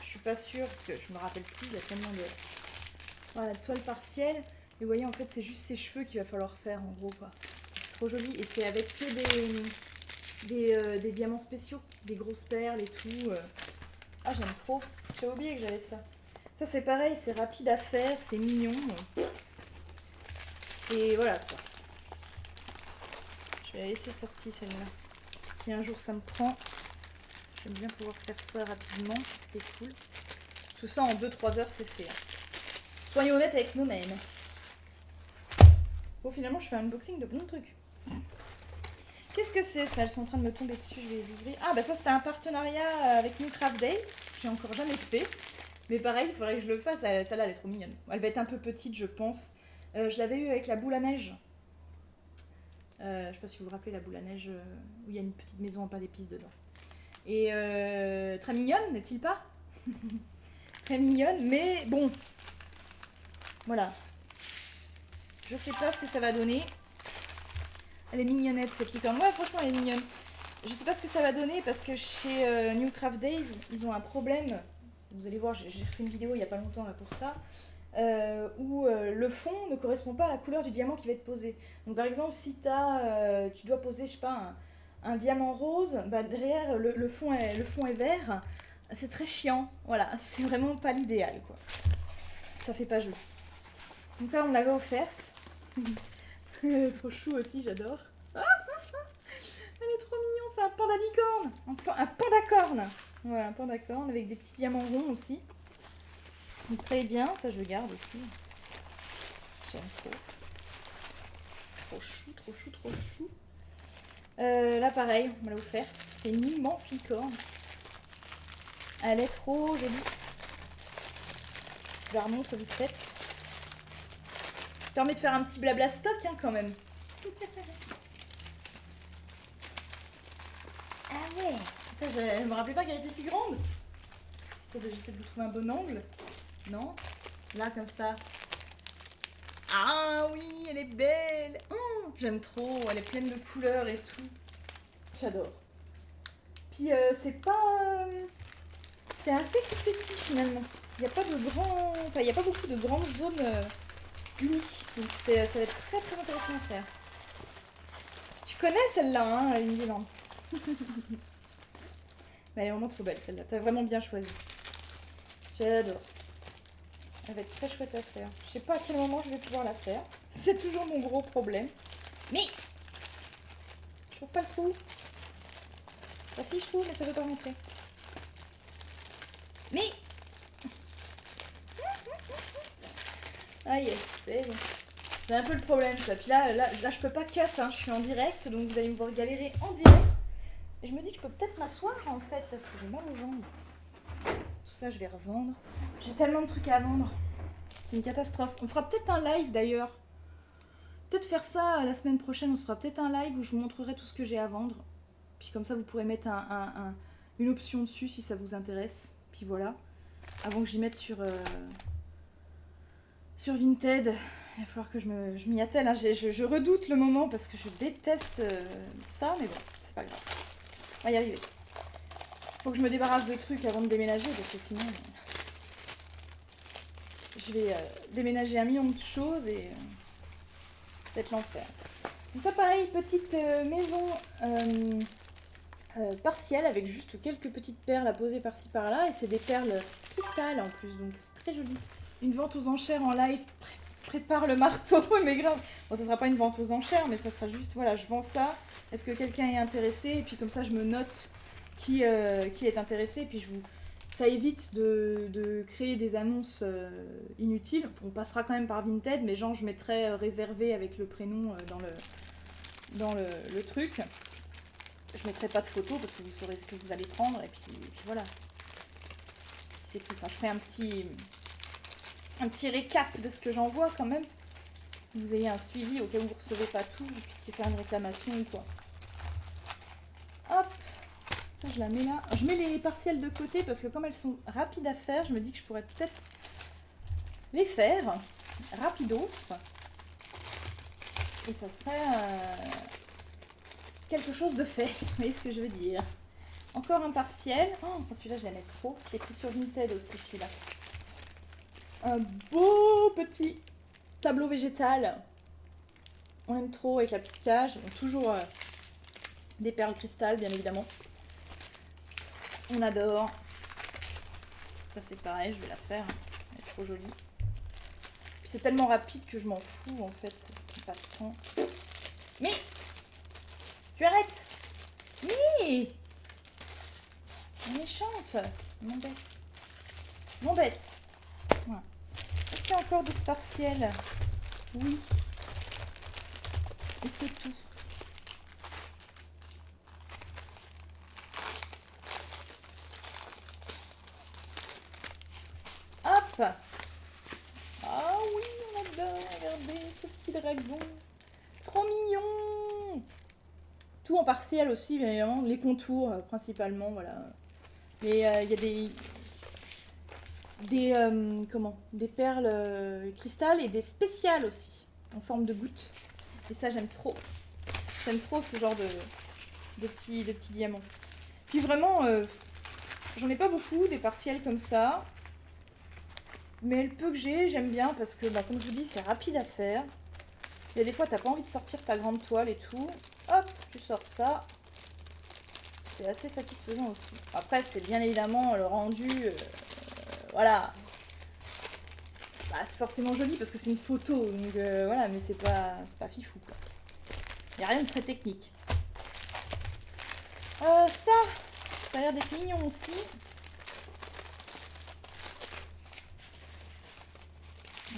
Je suis pas sûre, parce que je me rappelle plus, il y a tellement de... Voilà, toile partielle. Et vous voyez, en fait, c'est juste ses cheveux qu'il va falloir faire, en gros, quoi. C'est trop joli. Et c'est avec que des diamants spéciaux, des grosses perles et tout. Ah, j'aime trop. J'avais oublié que j'avais ça. Ça, c'est pareil, c'est rapide à faire, c'est mignon. C'est... Voilà, quoi. Je vais la laisser sortie, celle-là. Si un jour ça me prend, j'aime bien pouvoir faire ça rapidement. C'est cool. Tout ça, en 2-3 heures, c'est fait. Soyons honnêtes avec nous-mêmes. Bon, finalement, je fais un unboxing de plein de trucs. Qu'est-ce que c'est ça? Elles sont en train de me tomber dessus, je vais les ouvrir. Ah, bah ça, c'était un partenariat avec New Craft Days. J'ai encore jamais fait. Mais pareil, il faudrait que je le fasse. Celle-là, elle est trop mignonne. Elle va être un peu petite, je pense. Je l'avais eu avec la boule à neige. Je sais pas si vous vous rappelez la boule à neige où il y a une petite maison en pain d'épices dedans. Et très mignonne, n'est-il pas? Très mignonne, mais bon. Voilà. Je sais pas ce que ça va donner. Elle est mignonnette cette licorne. Ouais, franchement, elle est mignonne. Je sais pas ce que ça va donner parce que chez New Craft Days, ils ont un problème. Vous allez voir, j'ai refait une vidéo il y a pas longtemps là pour ça. Où le fond ne correspond pas à la couleur du diamant qui va être posé. Donc par exemple, si tu dois poser, je sais pas, un diamant rose, bah, derrière le fond est vert. C'est très chiant. Voilà, c'est vraiment pas l'idéal, quoi. Ça fait pas joli. Donc ça, on l'avait offerte. Trop chou aussi, j'adore. Elle est trop mignon, c'est un panda licorne. Un pandacorne. Voilà, un pandacorne avec des petits diamants ronds aussi. Donc très bien, ça je le garde aussi. J'aime trop. Trop chou, trop chou, trop chou. Là pareil, on me l'a offerte. C'est une immense licorne. Elle est trop jolie. Je la remontre vite fait. Ça permet de faire un petit blabla stock hein, quand même. Ah ouais. Putain, je me rappelais pas qu'elle était si grande. J'essaie de vous trouver un bon angle. Non? Là comme ça. Ah oui, elle est belle. Oh, j'aime trop. Elle est pleine de couleurs et tout. J'adore. Puis c'est pas... c'est assez tout petit finalement. Il n'y a pas de grand... Enfin, il n'y a pas beaucoup de grandes zones unies. Donc ça va être très très intéressant à faire. Tu connais celle-là, hein, Lindyland. Mais elle est vraiment trop belle celle-là. T'as vraiment bien choisi. J'adore. Elle va être très chouette à faire. Je sais pas à quel moment je vais pouvoir la faire. C'est toujours mon gros problème. Mais je trouve pas le trou. Ah si, je trouve, mais ça veut pas rentrer. Mais ah yes, c'est bon. C'est un peu le problème ça. Puis là je peux pas cut, hein. Je suis en direct, donc vous allez me voir galérer en direct. Et je me dis que je peux peut-être m'asseoir en fait, parce que j'ai mal aux jambes. Tout ça, je vais revendre. J'ai tellement de trucs à vendre. C'est une catastrophe. On fera peut-être un live d'ailleurs. Peut-être faire ça la semaine prochaine. On se fera peut-être un live où je vous montrerai tout ce que j'ai à vendre. Puis comme ça, vous pourrez mettre une option dessus si ça vous intéresse. Puis voilà. Avant que j'y mette sur Vinted. Il va falloir que je m'y attelle. Hein. Je redoute le moment parce que je déteste ça. Mais bon, c'est pas grave. On va y arriver. Faut que je me débarrasse de trucs avant de déménager parce que sinon... je vais déménager un million de choses et être l'enfer. Donc ça pareil, petite maison partielle avec juste quelques petites perles à poser par-ci par-là. Et c'est des perles cristal en plus, donc c'est très joli. Une vente aux enchères en live prépare le marteau, mais grave. Bon, ça sera pas une vente aux enchères, mais ça sera juste, voilà, je vends ça. Est-ce que quelqu'un est intéressé? Et puis comme ça, je me note qui est intéressé. Et puis ça évite de créer des annonces inutiles. On passera quand même par Vinted, mais genre je mettrai réservé avec le prénom dans le truc. Je mettrai pas de photos parce que vous saurez ce que vous allez prendre. Et puis voilà. C'est tout. Enfin, je ferai un petit récap de ce que j'envoie quand même. Que vous ayez un suivi au cas où vous ne recevez pas tout, vous puissiez faire une réclamation ou quoi. Hop, ça je la mets là. Je mets les partiels de côté parce que comme elles sont rapides à faire, je me dis que je pourrais peut-être les faire rapidos. Et ça serait quelque chose de fait. Vous voyez ce que je veux dire? Encore un partiel. Oh, celui-là je l'aimais trop. Je l'ai pris sur Vinted aussi celui-là. Un beau petit tableau végétal. On aime trop avec la petite cage. Donc, toujours des perles cristal, bien évidemment. On adore. Ça c'est pareil, je vais la faire. Elle est trop jolie. Puis c'est tellement rapide que je m'en fous en fait. Ça prend pas de temps. Mais tu arrêtes. Mais méchante. M'embête. M'embête. Voilà. Est-ce qu'il y a encore d'autres partiels? Oui. Et c'est tout. Hop. Ah oui, on adore. Regardez ce petit dragon. Trop mignon. Tout en partiel aussi, bien évidemment. Les contours, principalement, voilà. Mais il y a des perles cristal et des spéciales aussi, en forme de gouttes. Et ça, j'aime trop. J'aime trop ce genre de petits diamants. Puis vraiment, j'en ai pas beaucoup, des partiels comme ça. Mais le peu que j'ai, j'aime bien parce que, bah, comme je vous dis, c'est rapide à faire. Et des fois, t'as pas envie de sortir ta grande toile et tout. Hop, tu sors ça. C'est assez satisfaisant aussi. Après, c'est bien évidemment le rendu... voilà. Bah, c'est forcément joli parce que c'est une photo. Donc voilà, mais c'est pas fifou, quoi. Il n'y a rien de très technique. Ça a l'air d'être mignon aussi.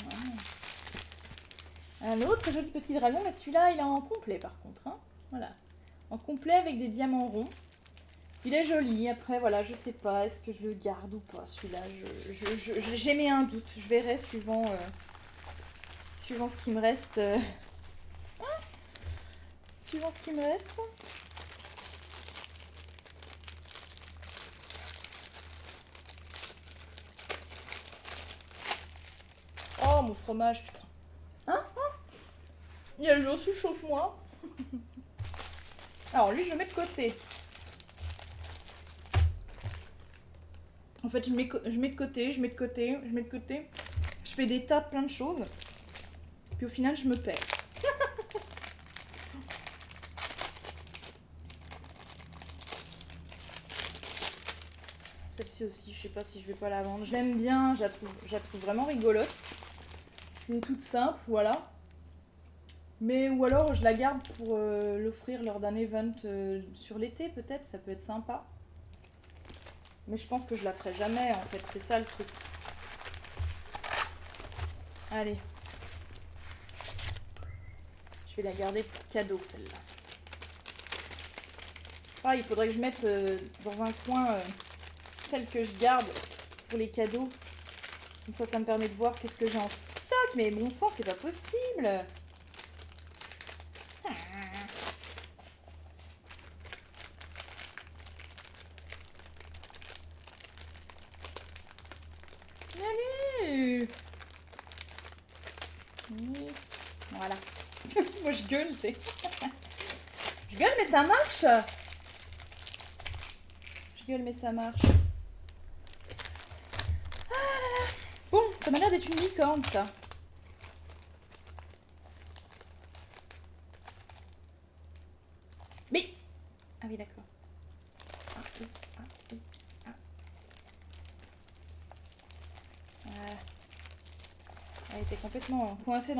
Voilà. Un autre joli petit dragon, mais celui-là, il est en complet par contre. Hein. Voilà. En complet avec des diamants ronds. Il est joli. Après, voilà, je sais pas, est-ce que je le garde ou pas, celui-là. J'ai mis un doute. Je verrai suivant ce qui me reste. Suivant ce qui me reste. Oh, mon fromage, putain. Hein? Il y a le aussi chauffe-moi. Alors, lui, je le mets de côté. En fait, je mets de côté, je mets de côté, je mets de côté. Je fais des tas de plein de choses. Puis au final, je me perds. Celle-ci aussi, je sais pas si je vais pas la vendre. Je l'aime bien, je la trouve vraiment rigolote. Elle est toute simple, voilà. Mais ou alors je la garde pour l'offrir lors d'un event sur l'été peut-être, ça peut être sympa. Mais je pense que je la ferai jamais en fait, c'est ça le truc. Allez. Je vais la garder pour cadeau celle-là. Ah, il faudrait que je mette dans un coin celle que je garde pour les cadeaux. Comme ça me permet de voir qu'est-ce que j'ai en stock. Mais bon sang, c'est pas possible. Salut. Voilà. Moi je gueule, tu sais. Je gueule mais ça marche. Je gueule mais ça marche. Ah là là. Bon, ça m'a l'air d'être une licorne ça. Ah oui, d'accord. Elle était complètement coincée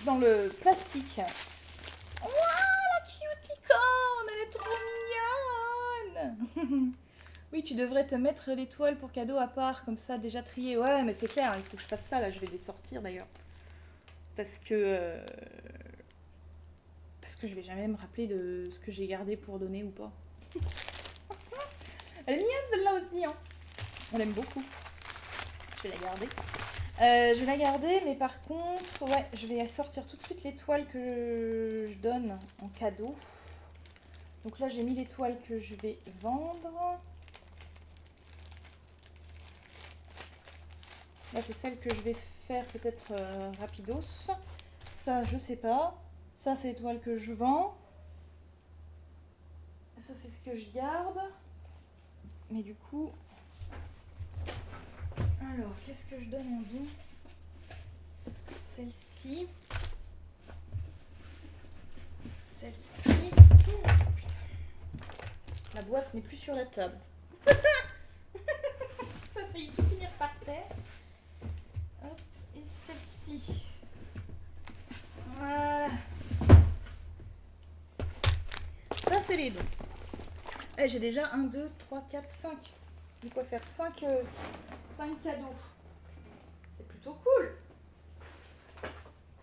dans le plastique. Ouah, la cutie corn, elle est trop mignonne. Oui, tu devrais te mettre les toiles pour cadeau à part, comme ça, déjà triées. Ouais, mais c'est clair, il faut que je fasse ça, là, je vais les sortir d'ailleurs. Parce que je vais jamais me rappeler de ce que j'ai gardé pour donner ou pas. Elle est mignonne celle-là aussi, hein. On l'aime beaucoup. Je vais la garder. Je vais la garder, mais par contre, ouais, je vais sortir tout de suite les toiles que je donne en cadeau. Donc là, j'ai mis les toiles que je vais vendre. Là, c'est celle que je vais faire peut-être rapidos. Ça, je sais pas. Ça, c'est les toiles que je vends. Ça, c'est ce que je garde. Mais du coup... Alors, qu'est-ce que je donne en don? Celle-ci. Celle-ci. Oh, la boîte n'est plus sur la table. Ça fait tout finir par terre. Hop, et celle-ci. Voilà. Ça, c'est les dons. Eh, j'ai déjà 1, 2, 3, 4, 5. De quoi faire 5 cadeaux. C'est plutôt cool.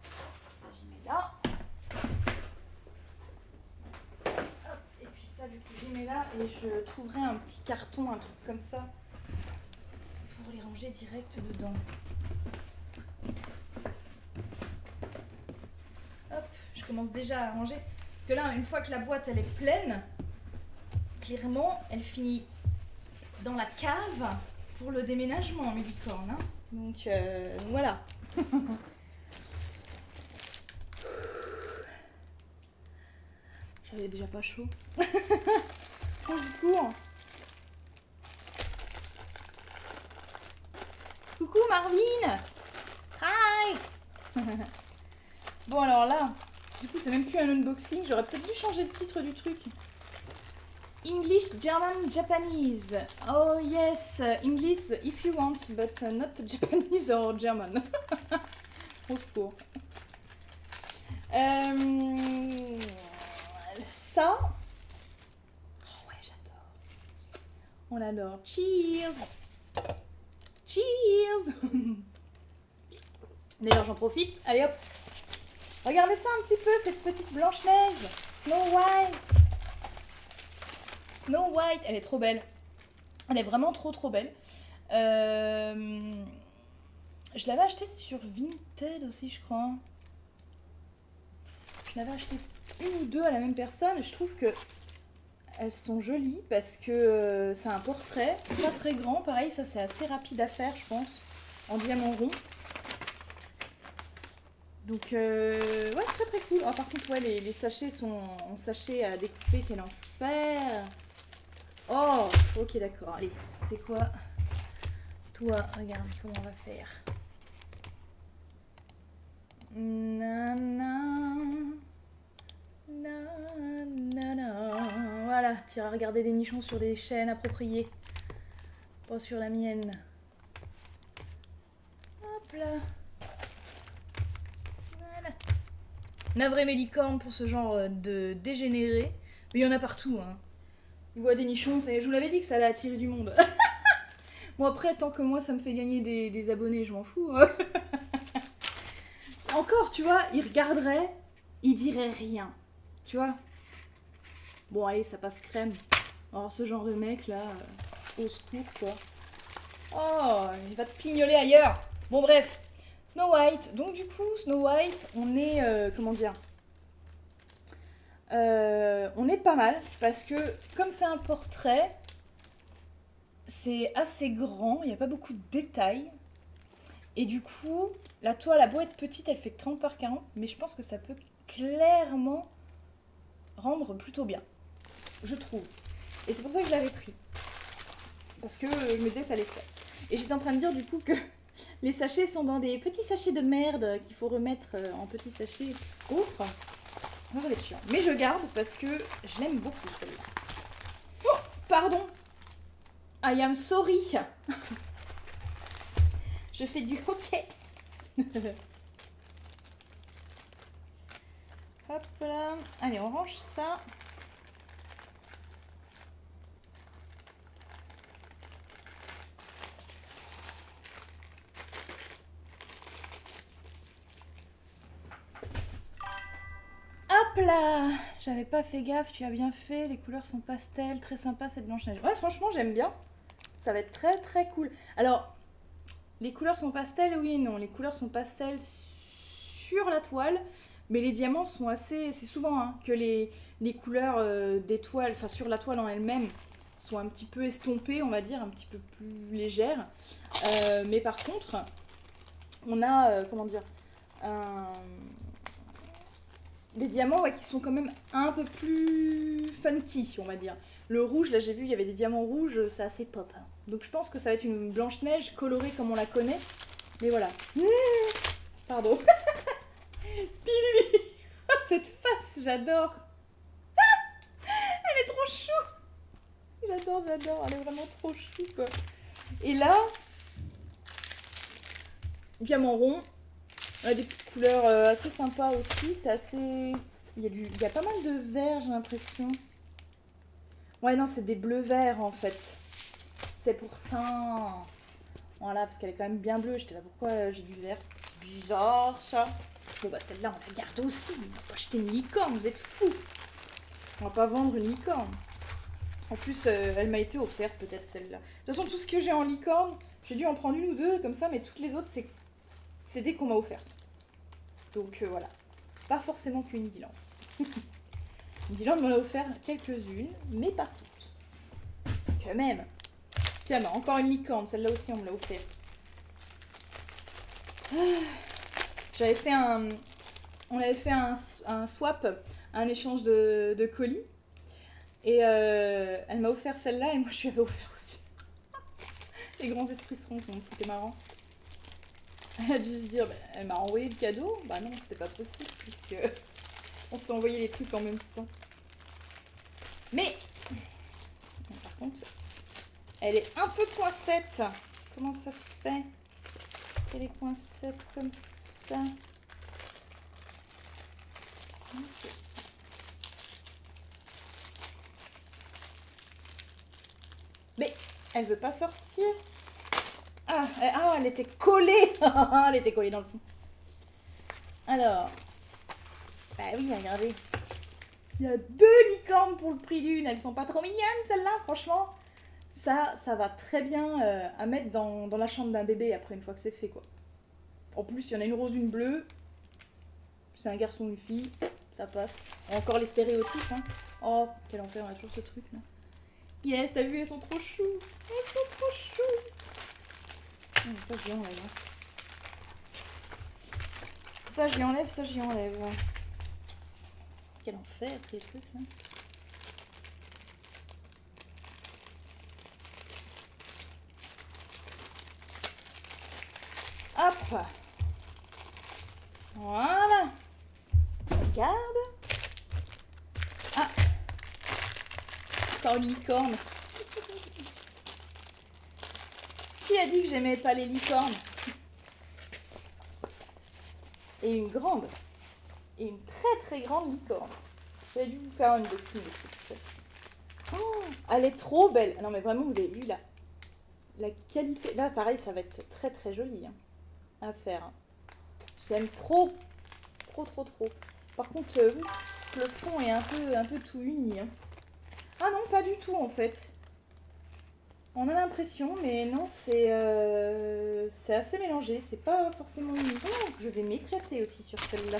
Ça, j'y mets là. Hop, et puis ça, du coup, j'y mets là. Et je trouverai un petit carton, un truc comme ça, pour les ranger direct dedans. Hop, je commence déjà à ranger. Parce que là, une fois que la boîte, elle est pleine, clairement, elle finit dans la cave pour le déménagement, Mélicorne. Hein. Donc, voilà. J'avais déjà pas chaud. Au secours. Coucou Marvin. Hi. Bon, alors là, du coup, c'est même plus un unboxing. J'aurais peut-être dû changer le titre du truc. English, German, Japanese. Oh yes, English if you want, but not Japanese or German. Au secours. Ça. Oh ouais, j'adore. On adore. Cheers. Cheers. D'ailleurs, j'en profite. Allez hop. Regardez ça un petit peu, cette petite Blanche-Neige. Snow White. Snow White, elle est trop belle. Elle est vraiment trop belle. Je l'avais achetée sur Vinted aussi, je crois. Je l'avais acheté une ou deux à la même personne. Et je trouve que elles sont jolies parce que c'est un portrait, pas très grand. Pareil, ça c'est assez rapide à faire, je pense, en diamant rond. Donc, ouais, très cool. Oh, par contre, ouais, les sachets sont en sachets à découper, quel enfer. Oh, ok, d'accord. Allez, tu sais quoi? Toi, regarde comment on va faire. Voilà, tu iras regarder des nichons sur des chaînes appropriées. Pas sur la mienne. Hop là. Voilà. Navré Mélicorne pour ce genre de dégénéré. Mais il y en a partout, hein. Il voit des nichons, je vous l'avais dit que ça allait attirer du monde. Bon après, tant que moi ça me fait gagner des abonnés, je m'en fous. Encore, tu vois, il regarderait, il dirait rien. Tu vois. Bon allez, ça passe crème. Alors ce genre de mec là, au secours quoi. Oh, il va te pignoler ailleurs. Bon bref, Snow White. Donc du coup, Snow White, on est, comment dire, on est pas mal parce que comme c'est un portrait, c'est assez grand, il n'y a pas beaucoup de détails. Et du coup, la toile a beau être petite, elle fait 30 par 40, mais je pense que ça peut clairement rendre plutôt bien, je trouve. Et c'est pour ça que je l'avais pris. Parce que je me disais que ça allait faire. Et j'étais en train de dire du coup que les sachets sont dans des petits sachets de merde qu'il faut remettre en petits sachets autres. Ça va être chiant. Mais je garde parce que je l'aime beaucoup celle-là. pardon. I am sorry. Je fais du hockey. Hop là. Allez, on range ça. Hop là. J'avais pas fait gaffe, tu as bien fait. Les couleurs sont pastel, très sympa cette Blanche-Neige. Ouais, franchement, j'aime bien. Ça va être très très cool. Alors, les couleurs sont pastel, oui et non. Les couleurs sont pastel sur la toile, mais les diamants sont assez... C'est souvent hein, que les couleurs des toiles, enfin sur la toile en elle-même, sont un petit peu estompées, on va dire, un petit peu plus légères. Mais par contre, on a, comment dire, des diamants ouais, qui sont quand même un peu plus funky, on va dire. Le rouge, là j'ai vu, il y avait des diamants rouges, c'est assez pop. Hein. Donc je pense que ça va être une Blanche-Neige colorée comme on la connaît. Mais voilà. Pardon. Cette face, j'adore. Elle est trop chou. J'adore. Elle est vraiment trop chou, quoi. Et là, diamant rond. On a des petites couleurs assez sympas aussi. C'est assez... Il y a pas mal de vert, j'ai l'impression. Ouais, non, c'est des bleus-verts, en fait. C'est pour ça. Voilà, parce qu'elle est quand même bien bleue. J'étais là, pourquoi j'ai du vert? Bizarre, ça. Bon, bah, celle-là, on la garde aussi. On va pas acheter une licorne, vous êtes fous. On va pas vendre une licorne. En plus, elle m'a été offerte, peut-être, celle-là. De toute façon, tout ce que j'ai en licorne, j'ai dû en prendre une ou deux, comme ça, mais toutes les autres, c'est des qu'on m'a offert. Donc, voilà. Pas forcément qu'une Dylan. Dylan m'en a offert quelques-unes, mais pas toutes. Quand même. Tiens, bah, encore une licorne, celle-là aussi, on me l'a offert. J'avais fait on avait fait un swap, un échange de colis. Et elle m'a offert celle-là et moi je lui avais offert aussi. Les grands esprits se rencontrent, c'était marrant. Elle a dû se dire, bah, elle m'a envoyé le cadeau. Bah non, c'était pas possible puisque on s'est envoyé les trucs en même temps. Mais, par contre, elle est un peu coincette. Comment ça se fait qu'elle est coincette comme ça? Mais elle veut pas sortir. Ah, elle était collée. Elle était collée dans le fond. Alors. Bah oui, regardez. Il y a 2 licornes pour le prix d'une. Elles sont pas trop mignonnes, celles-là, franchement. Ça va très bien à mettre dans la chambre d'un bébé après, une fois que c'est fait, quoi. En plus, il y en a une rose, une bleue. C'est un garçon, une fille. Ça passe. Encore les stéréotypes, hein. Oh, quel enfer, on a toujours ce truc, là. Yes, t'as vu, elles sont trop chou. Elles sont trop chou. Ça, j'y enlève. Hein. Ça, j'y enlève, ça, j'y enlève. Quel enfer, ces trucs, là. Hop. Voilà. Regarde. Ah. Encore une licorne. Qui a dit que j'aimais pas les licornes? Et une grande. Et une très très grande licorne. J'avais dû vous faire un unboxing de celle-ci. Oh, elle est trop belle. Non mais vraiment, vous avez vu là. La qualité. Là pareil, ça va être très très joli hein, à faire. J'aime trop. Trop. Par contre, le fond est un peu tout uni. Hein. Ah non, pas du tout en fait. On a l'impression, mais non, c'est assez mélangé. C'est pas forcément uni. Oh, je vais m'éclater aussi sur celle-là.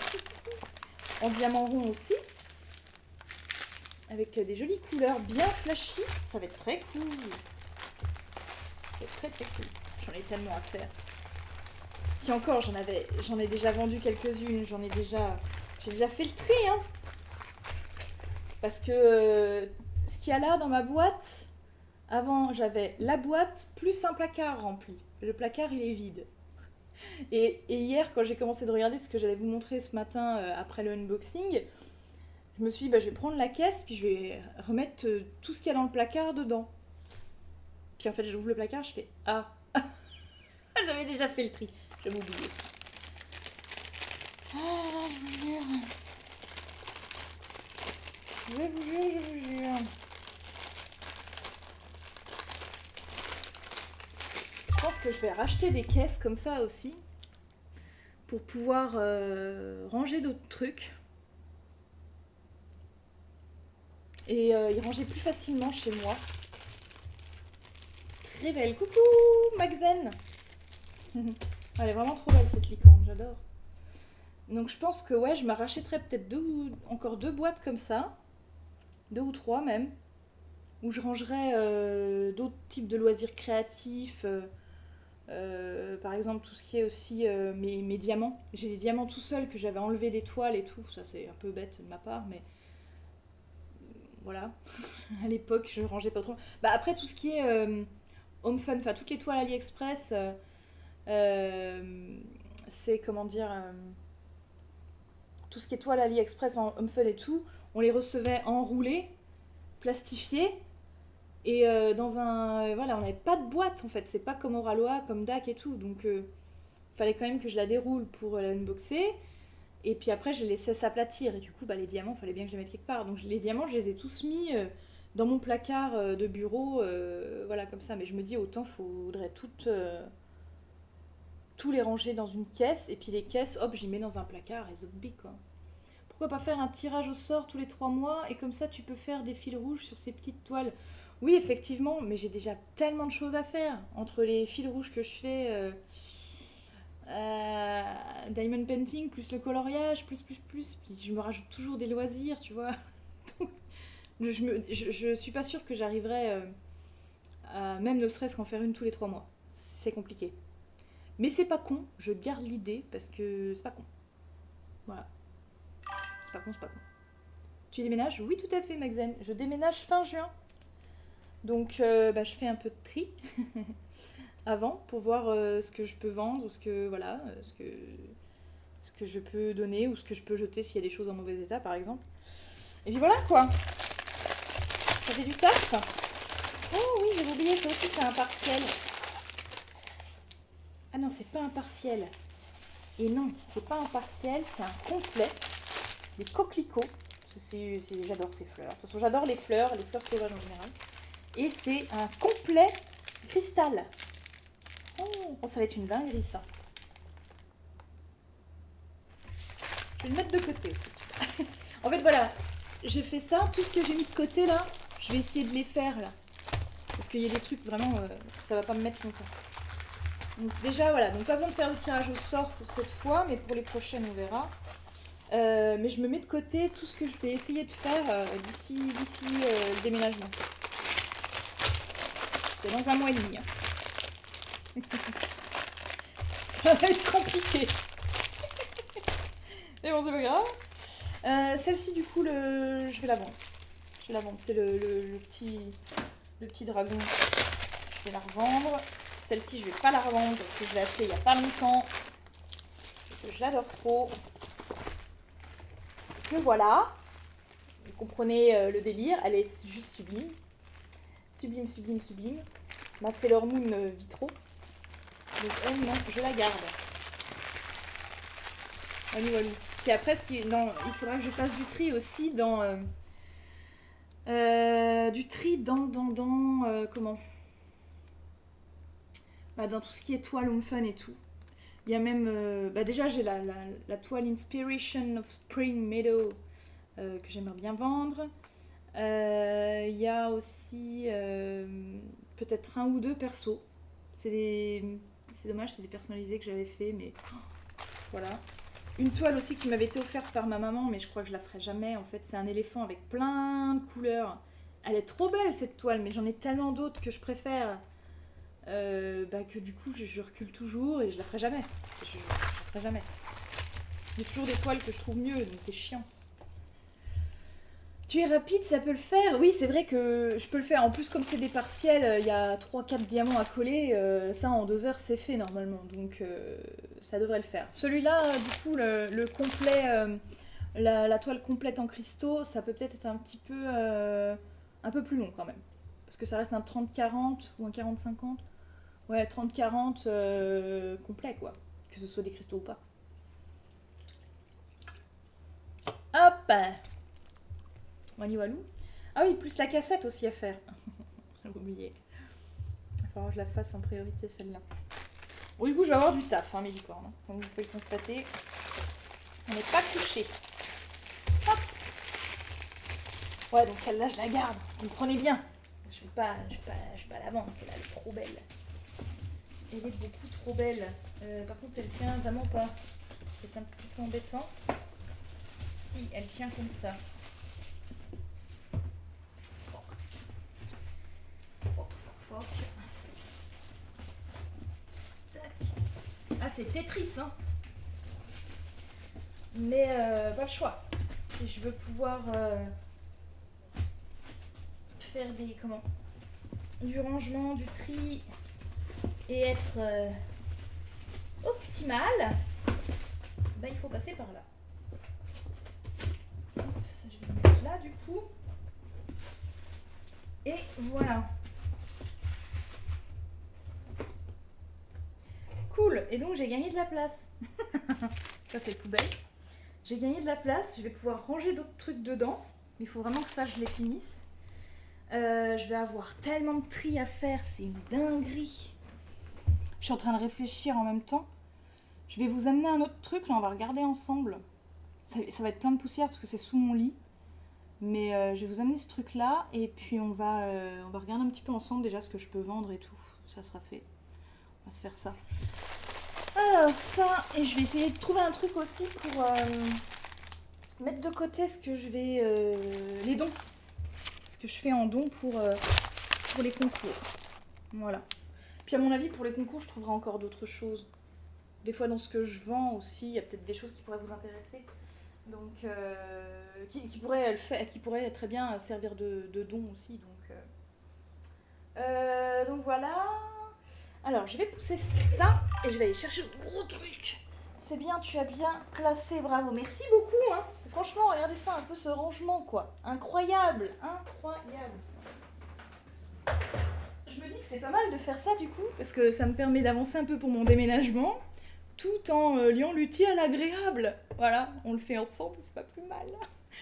En diamant rond aussi. Avec des jolies couleurs bien flashy. Ça va être très cool. Ça va être très très cool. J'en ai tellement à faire. Puis encore, j'en ai déjà vendu quelques-unes. J'ai déjà fait le tri. Hein. Parce que ce qu'il y a là dans ma boîte, avant j'avais la boîte plus un placard rempli. Le placard il est vide. Et hier, quand j'ai commencé de regarder ce que j'allais vous montrer ce matin après le unboxing, Je me suis dit, bah, je vais prendre la caisse, puis je vais remettre tout ce qu'il y a dans le placard dedans. Puis en fait, j'ouvre le placard, je fais ah, j'avais déjà fait le tri. J'avais oublié ça. Ah, je vous jure. Je vous jure, je vous jure. Je pense que je vais racheter des caisses comme ça aussi pour pouvoir ranger d'autres trucs et y ranger plus facilement chez moi. Très belle. Coucou Maxen. Elle est vraiment trop belle cette licorne, j'adore. Donc je pense que ouais, je me rachèterais peut-être encore deux boîtes comme ça, 2 ou 3 même, où je rangerais d'autres types de loisirs créatifs. Par exemple tout ce qui est aussi mes diamants. J'ai des diamants tout seuls que j'avais enlevé des toiles et tout. Ça c'est un peu bête de ma part, mais voilà. À l'époque je rangeais pas trop. Bah après tout ce qui est home fun, enfin toutes les toiles AliExpress, c'est comment dire, tout ce qui est toile AliExpress en home fun et tout, on les recevait enroulés, plastifiés. Et dans un... voilà, on n'avait pas de boîte en fait, c'est pas comme Oraloa, comme DAC et tout, donc fallait quand même que je la déroule pour l'unboxer, et puis après je les laissais s'aplatir, et du coup bah, les diamants, fallait bien que je les mette quelque part, donc les diamants je les ai tous mis dans mon placard de bureau, voilà comme ça, mais je me dis autant faudrait tous les ranger dans une caisse, et puis les caisses, hop, j'y mets dans un placard, et zombie quoi. Pourquoi pas faire un tirage au sort tous les 3 mois, et comme ça tu peux faire des fils rouges sur ces petites toiles. Oui, effectivement, mais j'ai déjà tellement de choses à faire. Entre les fils rouges que je fais, diamond painting, plus le coloriage, plus, puis je me rajoute toujours des loisirs, tu vois. Donc, je suis pas sûre que j'arriverai à même ne serait-ce qu'en faire une tous les 3 mois. C'est compliqué. Mais c'est pas con, je garde l'idée parce que c'est pas con. Voilà. C'est pas con, c'est pas con. Tu déménages? Oui, tout à fait, Maxen. Je déménage fin juin. Donc bah, je fais un peu de tri avant pour voir ce que je peux vendre, voilà, ce que je peux donner ou ce que je peux jeter s'il y a des choses en mauvais état par exemple. Et puis voilà quoi. Ça fait du taf. Oh oui, j'avais oublié, ça aussi c'est un partiel. Ah non, c'est pas un partiel. Et non, c'est pas un partiel, c'est un complet. Des coquelicots. J'adore ces fleurs. De toute façon, j'adore les fleurs sauvages en général. Et c'est un complet cristal. Oh, ça va être une dinguerie ça. Je vais le mettre de côté aussi. En fait voilà, j'ai fait ça, tout ce que j'ai mis de côté là, je vais essayer de les faire là. Parce qu'il y a des trucs vraiment, ça va pas me mettre longtemps. Donc déjà voilà, donc pas besoin de faire le tirage au sort pour cette fois, mais pour les prochaines on verra. Mais je me mets de côté tout ce que je vais essayer de faire d'ici le déménagement. C'est dans un mois et demi. Ça va être compliqué. Mais bon, c'est pas grave. Celle-ci, du coup, je vais la vendre. C'est le petit dragon. Je vais la revendre. Celle-ci, je vais pas la revendre parce que je l'ai achetée il y a pas longtemps. Et que je l'adore trop. Que voilà. Vous comprenez le délire. Elle est juste sublime. Sublime. Ma Sailor Moon Vitro. Donc elle, non, je la garde. Walou. Puis après, il faudra que je fasse du tri aussi dans... comment bah, dans tout ce qui est toile home fun et tout. Il y a même... déjà, j'ai la toile Inspiration of Spring Meadow que j'aimerais bien vendre. Il y a aussi peut-être un ou deux persos. C'est dommage, c'est des personnalisés que j'avais fait, mais voilà. Une toile aussi qui m'avait été offerte par ma maman, mais je crois que je la ferai jamais. En fait, c'est un éléphant avec plein de couleurs. Elle est trop belle cette toile, mais j'en ai tellement d'autres que je préfère que du coup je recule toujours et je la ferai jamais. Je la ferai jamais. Il y a toujours des toiles que je trouve mieux, donc c'est chiant. Tu es rapide, ça peut le faire. Oui, c'est vrai que je peux le faire. En plus, comme c'est des partiels, il y a 3-4 diamants à coller. Ça, en 2 heures, c'est fait normalement. Donc, ça devrait le faire. Celui-là, du coup, le complet La toile complète en cristaux, ça peut peut-être être un peu plus long quand même. Parce que ça reste un 30-40 ou un 40-50. Ouais, 30-40 complet quoi. Que ce soit des cristaux ou pas. Hop! Wally walou. Ah oui, plus la cassette aussi à faire. J'avais oublié. Il va falloir que je la fasse en priorité celle-là. Bon, du coup, je vais avoir du taf, hein, mes licornes. Comme vous pouvez le constater, on n'est pas couché. Hop! Ouais, donc celle-là, je la garde. Vous me prenez bien. Je vais pas la vendre, celle-là, elle est trop belle. Elle est beaucoup trop belle. Par contre, elle tient vraiment pas. C'est un petit peu embêtant. Si, elle tient comme ça. Tac. Ah, c'est Tetris, hein. Mais pas le choix. Si je veux pouvoir faire du rangement, du tri et être optimal, ben, il faut passer par là. Hop, ça je vais le mettre là du coup. Et voilà. Cool. Et donc j'ai gagné de la place. Ça c'est poubelle. J'ai gagné de la place. Je vais pouvoir ranger d'autres trucs dedans. Mais il faut vraiment que ça je les finisse. Je vais avoir tellement de tri à faire. C'est une dinguerie. Je suis en train de réfléchir en même temps. Je vais vous amener un autre truc. Là on va regarder ensemble. Ça va être plein de poussière parce que c'est sous mon lit. Mais je vais vous amener ce truc là et puis on va regarder un petit peu ensemble déjà ce que je peux vendre et tout. Ça sera fait. On va se faire ça. Alors ça, et je vais essayer de trouver un truc aussi pour mettre de côté ce que je vais... les dons. Ce que je fais en dons pour les concours. Voilà. Puis à mon avis pour les concours je trouverai encore d'autres choses. Des fois dans ce que je vends aussi, il y a peut-être des choses qui pourraient vous intéresser. Donc, qui pourrait très bien servir de don aussi. Donc voilà. Alors, je vais pousser ça et je vais aller chercher le gros truc. C'est bien, tu as bien placé, bravo. Merci beaucoup. Hein. Franchement, regardez ça, un peu ce rangement, quoi. Incroyable, incroyable. Je me dis que c'est pas mal de faire ça, du coup, parce que ça me permet d'avancer un peu pour mon déménagement. Tout en liant l'utile à l'agréable. Voilà, on le fait ensemble, c'est pas plus mal.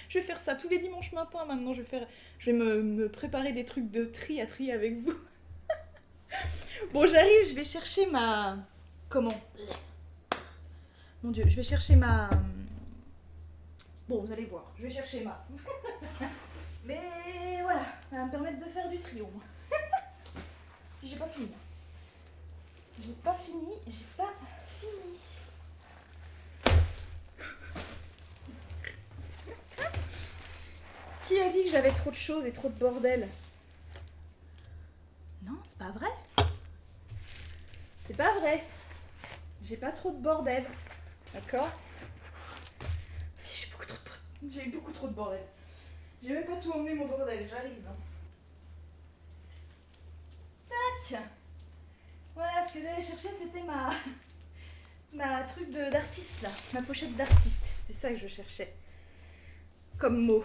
Je vais faire ça tous les dimanches matin maintenant. Je vais me préparer des trucs de tri à trier avec vous. Bon, j'arrive, je vais chercher ma... Comment? Mon Dieu, je vais chercher ma... Bon, vous allez voir, je vais chercher ma... Mais voilà, ça va me permettre de faire du tri au moins. Puis j'ai pas fini. J'ai pas fini. Qui a dit que j'avais trop de choses et trop de bordel? Non, c'est pas vrai. C'est pas vrai. J'ai pas trop de bordel. D'accord? Si, j'ai beaucoup trop de bordel. J'ai même pas tout emmené mon bordel, j'arrive. Tac! Voilà, ce que j'allais chercher, c'était ma truc d'artiste là. Ma pochette d'artiste. C'était ça que je cherchais. Comme mot.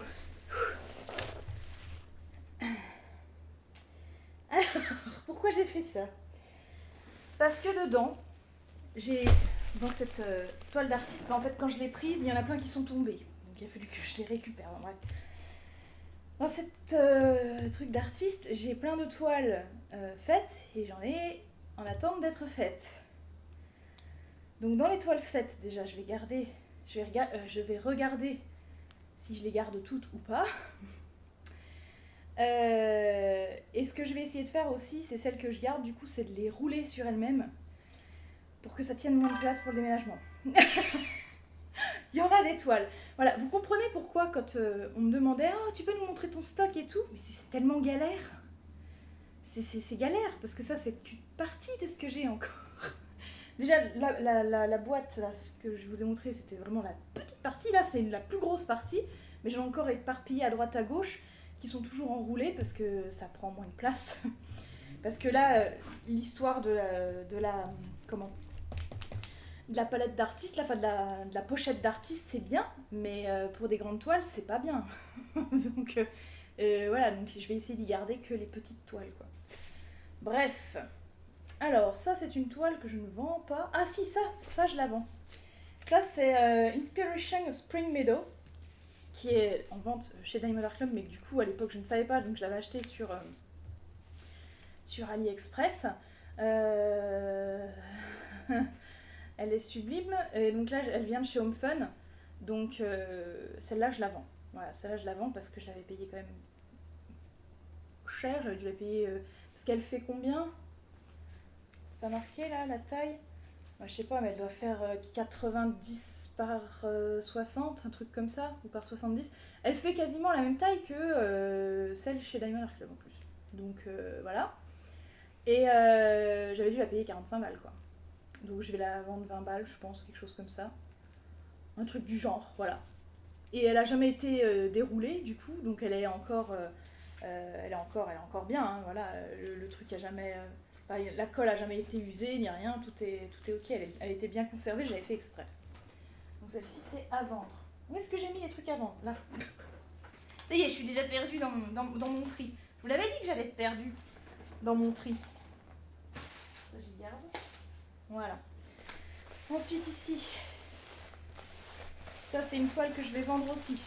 Alors, pourquoi j'ai fait ça? Parce que dedans, j'ai dans cette toile d'artiste, en fait quand je l'ai prise, il y en a plein qui sont tombés. Donc il a fallu que je les récupère. Bref. Dans cette truc d'artiste, j'ai plein de toiles faites et j'en ai en attente d'être faites. Donc dans les toiles faites, déjà je vais regarder si je les garde toutes ou pas. Et ce que je vais essayer de faire aussi, c'est celles que je garde, du coup, c'est de les rouler sur elles-mêmes pour que ça tienne moins de place pour le déménagement. Il y en a des toiles. Voilà, vous comprenez pourquoi quand on me demandait « Oh, tu peux nous montrer ton stock et tout ?» Mais c'est tellement galère. C'est galère, parce que ça, c'est qu'une partie de ce que j'ai encore. Déjà, la boîte, là, ce que je vous ai montré, c'était vraiment la petite partie. Là, c'est la plus grosse partie. Mais j'en ai encore éparpillé à droite, à gauche, qui sont toujours enroulés parce que ça prend moins de place. Parce que là, l'histoire de la de la palette d'artiste, enfin de la pochette d'artiste, c'est bien, mais pour des grandes toiles, c'est pas bien. Donc voilà, donc je vais essayer d'y garder que les petites toiles, quoi. Bref. Alors, ça, c'est une toile que je ne vends pas. Ah si, ça je la vends. Ça, c'est Inspiration of Spring Meadow, qui est en vente chez Diamond Art Club, mais que du coup, à l'époque, je ne savais pas, donc je l'avais acheté sur AliExpress. Elle est sublime, et donc là, elle vient de chez Home Fun, donc celle-là, je la vends. Voilà, celle-là, je la vends parce que je l'avais payée quand même cher, j'avais dû la payer... parce qu'elle fait combien? C'est pas marqué, là, la taille? Je sais pas, mais elle doit faire 90 par 60, un truc comme ça, ou par 70. Elle fait quasiment la même taille que celle chez Diamond Art Club en plus. Donc voilà. Et j'avais dû la payer 45 balles, quoi. Donc je vais la vendre 20 balles, je pense, quelque chose comme ça. Un truc du genre, voilà. Et elle a jamais été déroulée, du coup, donc elle est encore bien, hein, voilà. Le truc a jamais... la colle a jamais été usée, ni rien, tout est ok, elle était bien conservée, j'avais fait exprès. Donc celle-ci, c'est à vendre. Où est-ce que j'ai mis les trucs à vendre? Là. Ça y est, je suis déjà perdue dans mon tri. Je vous l'avais dit que j'allais être perdue dans mon tri. Ça, j'y garde. Voilà. Ensuite, ici. Ça, c'est une toile que je vais vendre aussi.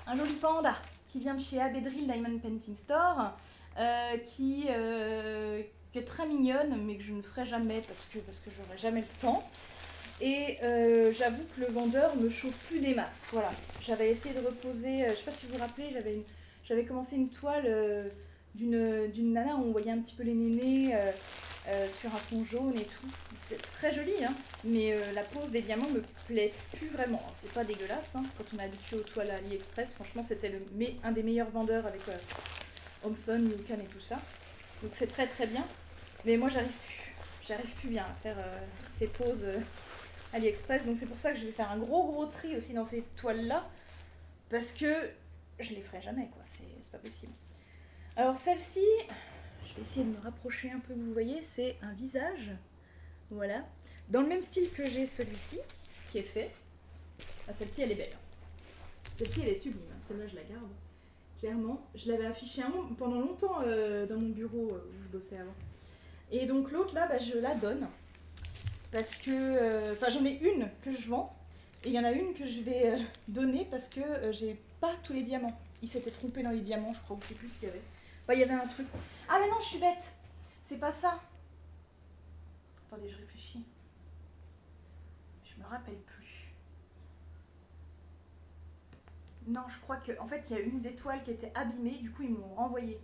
Un joli panda qui vient de chez Abedril Diamond Painting Store. Qui est très mignonne, mais que je ne ferai jamais parce que j'aurai jamais le temps. Et j'avoue que le vendeur me chauffe plus des masses. Voilà, j'avais essayé de reposer, je sais pas si vous vous rappelez, j'avais commencé une toile d'une nana où on voyait un petit peu les nénés sur un fond jaune et tout. C'était très joli, hein, mais la pose des diamants me plaît plus vraiment. C'est pas dégueulasse, hein, quand on est habitué aux toiles AliExpress. Franchement, c'était un des meilleurs vendeurs avec Home Fun, Lucan et tout ça. Donc c'est très très bien. Mais moi, j'arrive plus bien à faire ces poses AliExpress. Donc c'est pour ça que je vais faire un gros tri aussi dans ces toiles-là. Parce que je les ferai jamais, quoi. C'est pas possible. Alors celle-ci, je vais essayer de me rapprocher un peu, vous voyez, c'est un visage. Voilà. Dans le même style que j'ai celui-ci, qui est fait. Ah, celle-ci, elle est belle. Celle-ci, elle est sublime. Celle-là, je la garde. Clairement. Je l'avais affichée pendant longtemps dans mon bureau où je bossais avant. Et donc l'autre, là, je la donne. Parce que... j'en ai une que je vends. Et il y en a une que je vais donner parce que j'ai pas tous les diamants. Il s'était trompé dans les diamants, je crois, ou je sais plus ce qu'il y avait. Il y avait un truc. Ah mais non, je suis bête. C'est pas ça. Attendez, je réfléchis. Je me rappelle plus. Non, je crois que... En fait, il y a une des toiles qui était abîmée. Du coup, ils m'ont renvoyé.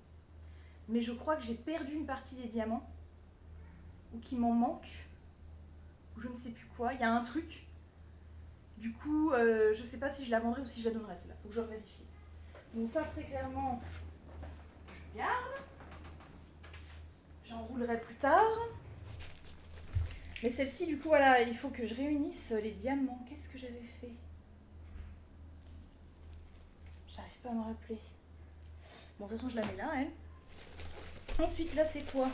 Mais je crois que j'ai perdu une partie des diamants. Ou qu'il m'en manque. Ou je ne sais plus quoi. Il y a un truc. Du coup, je sais pas si je la vendrai ou si je la donnerai. C'est là, faut que je vérifie. Donc ça, très clairement, je garde. J'enroulerai plus tard. Mais celle-ci, du coup, voilà, il faut que je réunisse les diamants. Qu'est-ce que j'avais fait? J'arrive pas à me rappeler. Bon, de toute façon, je la mets là, elle. Ensuite, là, c'est quoi?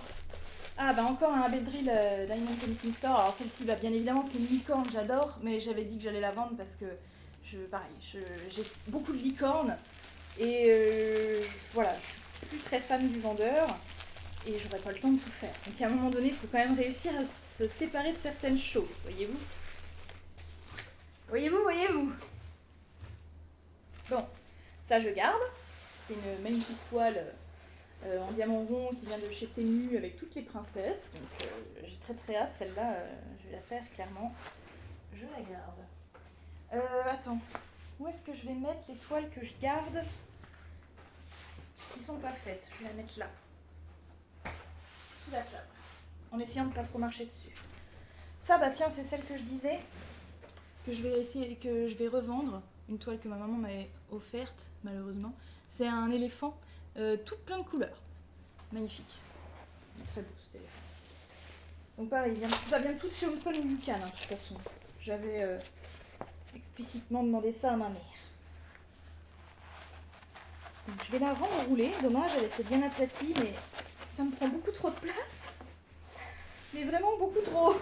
Ah, encore un Abedril Diamond Painting Store. Alors, celle-ci, bien évidemment, c'est une licorne, j'adore. Mais j'avais dit que j'allais la vendre parce que, j'ai beaucoup de licornes. Et voilà, je suis plus très fan du vendeur. Et j'aurais pas le temps de tout faire. Donc à un moment donné, il faut quand même réussir à se séparer de certaines choses, voyez-vous. Voyez-vous. Bon, ça je garde. C'est une magnifique toile en diamant rond qui vient de chez Temu avec toutes les princesses. Donc j'ai très très hâte, celle-là, je vais la faire clairement. Je la garde. Attends, où est-ce que je vais mettre les toiles que je garde qui sont pas faites? Je vais la mettre là. Sous la table, en essayant de pas trop marcher dessus. Ça, tiens, c'est celle que je disais, que je vais revendre, une toile que ma maman m'avait offerte, malheureusement. C'est un éléphant, tout plein de couleurs. Magnifique. Il est très beau, cet éléphant. Donc pareil, ça vient tout de chez Home Fun ou Lucan, de toute façon. J'avais explicitement demandé ça à ma mère. Donc je vais la renrouler. Dommage, elle était bien aplatie, mais... ça me prend beaucoup trop de place. Mais vraiment beaucoup trop.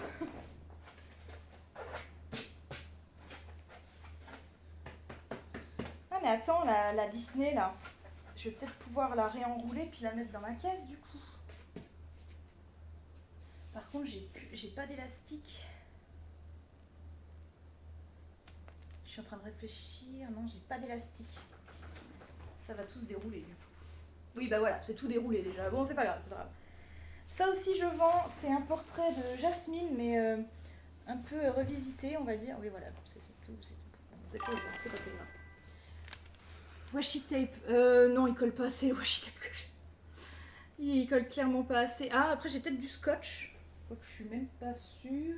mais attends, la Disney, là, je vais peut-être pouvoir la réenrouler puis la mettre dans ma caisse, du coup. Par contre, j'ai pas d'élastique. Je suis en train de réfléchir. Non, j'ai pas d'élastique. Ça va tout se dérouler, du coup. Oui, bah voilà, c'est tout déroulé déjà. Bon, c'est pas grave, c'est pas grave. Ça aussi, je vends. C'est un portrait de Jasmine, mais un peu revisité, on va dire. Oui, voilà, c'est tout. C'est pas très grave. Washi tape. Non, il colle pas assez le washi tape. Il colle clairement pas assez. Ah, après, j'ai peut-être du scotch. Je suis même pas sûre.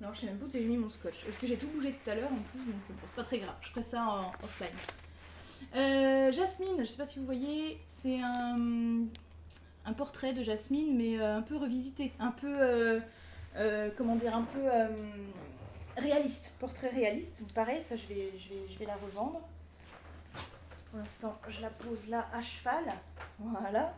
Non, je sais même pas où j'ai mis mon scotch. Parce que j'ai tout bougé tout à l'heure en plus, donc bon, c'est pas très grave. Je ferai ça en offline. Jasmine, je sais pas si vous voyez, c'est un portrait de Jasmine, mais un peu revisité. Un peu, comment dire, un peu réaliste. Portrait réaliste. Donc pareil, ça je vais la revendre. Pour l'instant, je la pose là à cheval. Voilà.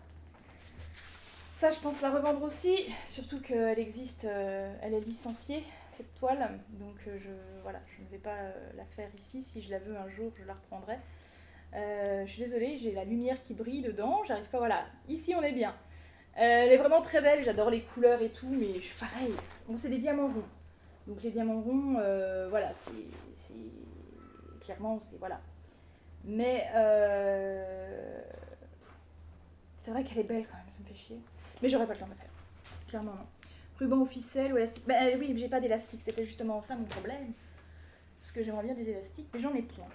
Ça, je pense la revendre aussi, surtout qu'elle existe, elle est licenciée, cette toile, donc voilà, je ne vais pas la faire ici, si je la veux un jour, je la reprendrai. Je suis désolée, j'ai la lumière qui brille dedans, j'arrive pas, voilà, ici on est bien. Elle est vraiment très belle, j'adore les couleurs et tout, mais je suis pareil. Bon, c'est des diamants ronds, donc les diamants ronds, voilà, c'est clairement, c'est, voilà. Mais c'est vrai qu'elle est belle quand même, ça me fait chier. Mais j'aurais pas le temps de le faire. Clairement non. Ruban ou ficelle ou élastique. Bah oui, j'ai pas d'élastique, c'était justement ça mon problème. Parce que j'aimerais bien des élastiques, mais j'en ai plein.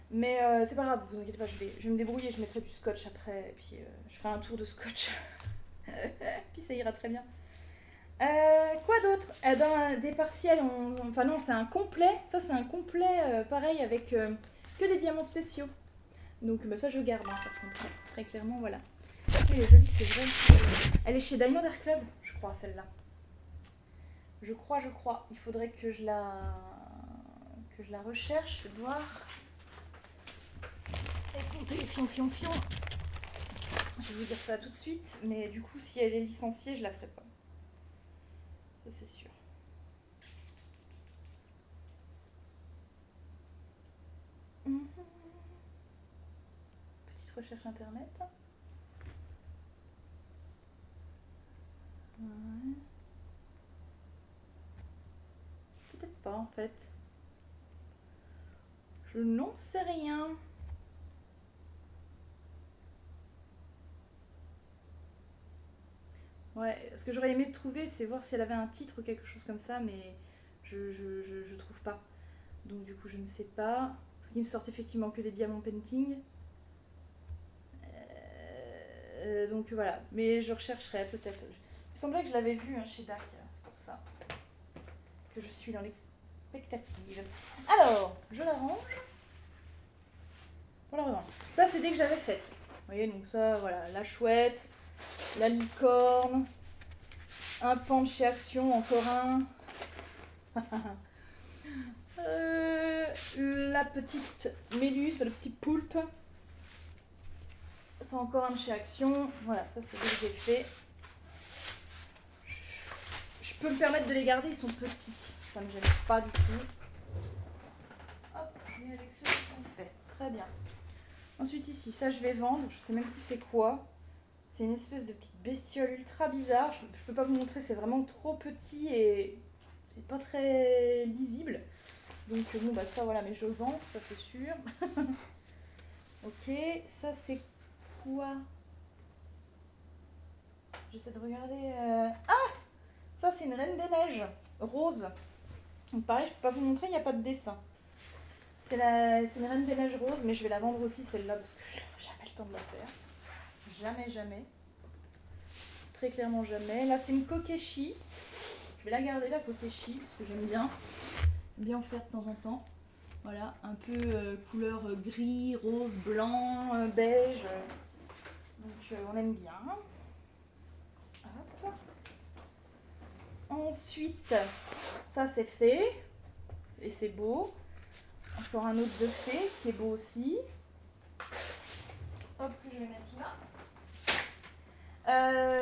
Mais c'est pas grave, vous inquiétez pas, je vais me débrouiller, je mettrai du scotch après, et puis je ferai un tour de scotch. Puis ça ira très bien. Quoi d'autre? Eh ben, des partiels, enfin non, c'est un complet. Ça, c'est un complet, pareil, avec que des diamants spéciaux. Donc bah, ça, je garde, hein, par contre, très clairement, voilà. Elle est jolie, c'est vrai. Elle est chez Diamond Air Club, je crois, celle-là. Je crois. Il faudrait que je la recherche, je vais voir. Écoutez, fion. Je vais vous dire ça tout de suite, mais du coup, si elle est licenciée, je la ferai pas. Ça, c'est sûr. Petite recherche internet. Ouais. Peut-être pas, en fait. Je n'en sais rien. Ouais, ce que j'aurais aimé trouver, c'est voir si elle avait un titre ou quelque chose comme ça, mais je trouve pas. Donc du coup, je ne sais pas. Parce qu'il me sort effectivement que des diamants painting. Donc voilà, mais je rechercherai peut-être. Il me semblait que je l'avais vu hein, chez DAC, c'est pour ça que je suis dans l'expectative. Alors, je la range. Pour la revendre. Ça, c'est dès que j'avais faite. Vous voyez, donc ça, voilà, la chouette, la licorne, un pan de chez Action, encore un. La petite méduse, le petit poulpe. C'est encore un de chez Action. Voilà, ça c'est ce que j'ai fait. Je peux me permettre de les garder, ils sont petits. Ça ne me gêne pas du tout. Hop, je mets avec ceux qui sont faits. Très bien. Ensuite ici, ça je vais vendre. Je sais même plus c'est quoi. C'est une espèce de petite bestiole ultra bizarre. Je peux pas vous montrer, c'est vraiment trop petit et c'est pas très lisible. Donc bon bah ça voilà, mais je vends, ça c'est sûr. Ok, ça c'est quoi? J'essaie de regarder. Ah, ça c'est une reine des neiges rose. Donc pareil, je peux pas vous montrer, il n'y a pas de dessin. C'est une reine des neiges rose, mais je vais la vendre aussi celle-là parce que je n'ai jamais le temps de la faire. Jamais. Très clairement jamais. Là c'est une kokeshi. Je vais la garder la kokeshi parce que j'aime bien en faire de temps en temps. Voilà, un peu couleur gris, rose, blanc, beige. Donc on aime bien. Hop. Ensuite, ça c'est fait. Et c'est beau. Encore un autre de fait qui est beau aussi. Hop, je vais mettre là.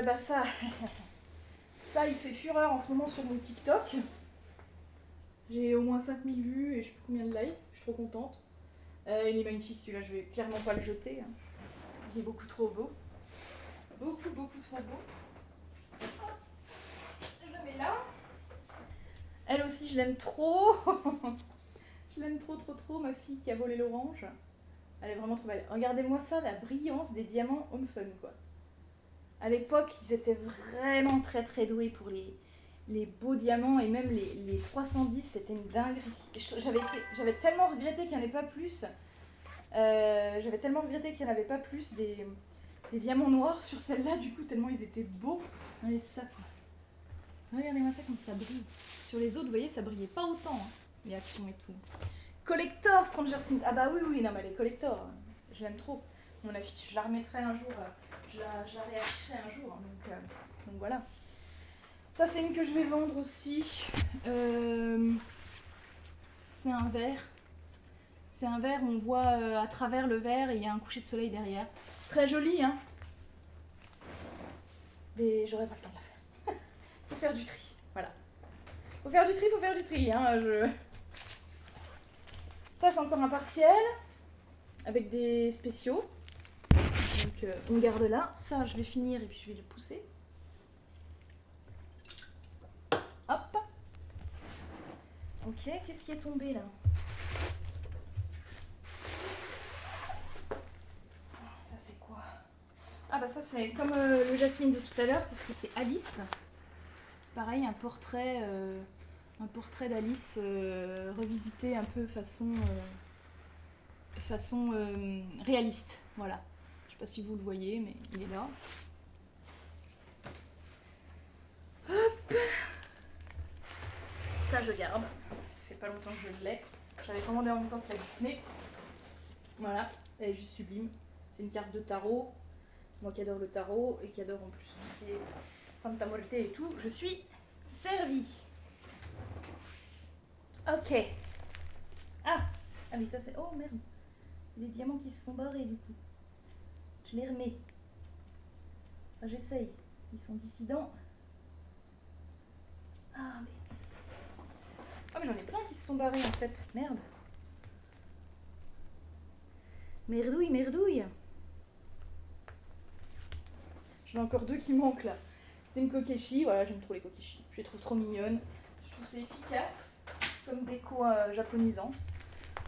Bah ça, ça il fait fureur en ce moment sur mon TikTok. J'ai au moins 5000 vues et je sais plus combien de likes. Je suis trop contente. Il est magnifique celui-là, je vais clairement pas le jeter. Hein. Il est beaucoup trop beau. Beaucoup trop beau. Hop, je la mets là. Elle aussi, je l'aime trop. Je l'aime trop, ma fille qui a volé l'orange. Elle est vraiment trop belle. Regardez-moi ça, la brillance des diamants Home Fun, quoi. À l'époque, ils étaient vraiment très doués pour les beaux diamants et même les 310, c'était une dinguerie. J'avais tellement regretté qu'il n'y en ait pas plus. J'avais tellement regretté qu'il n'y en avait pas plus des diamants noirs sur celle-là, du coup, tellement ils étaient beaux. Regardez ça, quoi. Regardez-moi ça comme ça brille. Sur les autres, vous voyez, ça brillait pas autant, hein, les actions et tout. Collector Stranger Things. Ah bah oui, non, mais les collectors, je l'aime trop. Mon affiche, je la remettrai un jour, je la réafficherai un jour, donc voilà. Ça, c'est une que je vais vendre aussi. C'est un verre. C'est un verre, on voit à travers le verre et il y a un coucher de soleil derrière. C'est très joli, hein. Mais j'aurais pas le temps de la faire. Faut faire du tri, voilà. Faut faire du tri, hein. Ça, c'est encore un partiel avec des spéciaux. Donc, on garde là. Ça, je vais finir et puis je vais le pousser. Hop. Ok, qu'est-ce qui est tombé là? Ça, c'est quoi? Ah bah ça, c'est comme le Jasmine de tout à l'heure, sauf que c'est Alice. Pareil, un portrait d'Alice revisité un peu façon réaliste. Voilà. Je sais pas si vous le voyez, mais il est là. Hop. Ça, je garde. Ça fait pas longtemps que je l'ai. J'avais commandé en même temps que la Disney. Voilà, elle est juste sublime. C'est une carte de tarot. Moi qui adore le tarot et qui adore en plus tout ce qui est Santa Muerte et tout, je suis servie. Ok. Ah oui, ça c'est... Oh merde. Les diamants qui se sont barrés du coup. Je les remets. Enfin, j'essaye. Ils sont dissidents. Ah mais j'en ai plein qui se sont barrés en fait. Merde. Merdouille. J'en ai encore deux qui manquent là. C'est une kokeshi. Voilà, j'aime trop les kokeshi. Je les trouve trop mignonnes. Je trouve c'est efficace. Comme déco japonisante.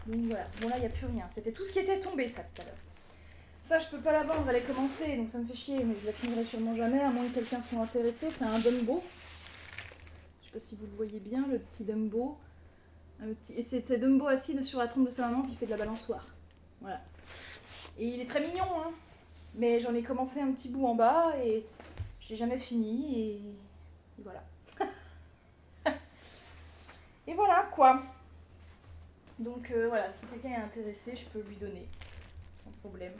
Donc voilà. Bon là, il n'y a plus rien. C'était tout ce qui était tombé ça tout à l'heure. Ça, je peux pas la vendre, elle est commencée, donc ça me fait chier, mais je la finirai sûrement jamais, à moins que quelqu'un soit intéressé. C'est un Dumbo. Je sais pas si vous le voyez bien, le petit Dumbo. Et c'est Dumbo assis sur la trompe de sa maman, puis il fait de la balançoire. Voilà. Et il est très mignon, hein. Mais j'en ai commencé un petit bout en bas, et j'ai jamais fini, et voilà. Et voilà, quoi. Donc voilà, si quelqu'un est intéressé, je peux lui donner, sans problème.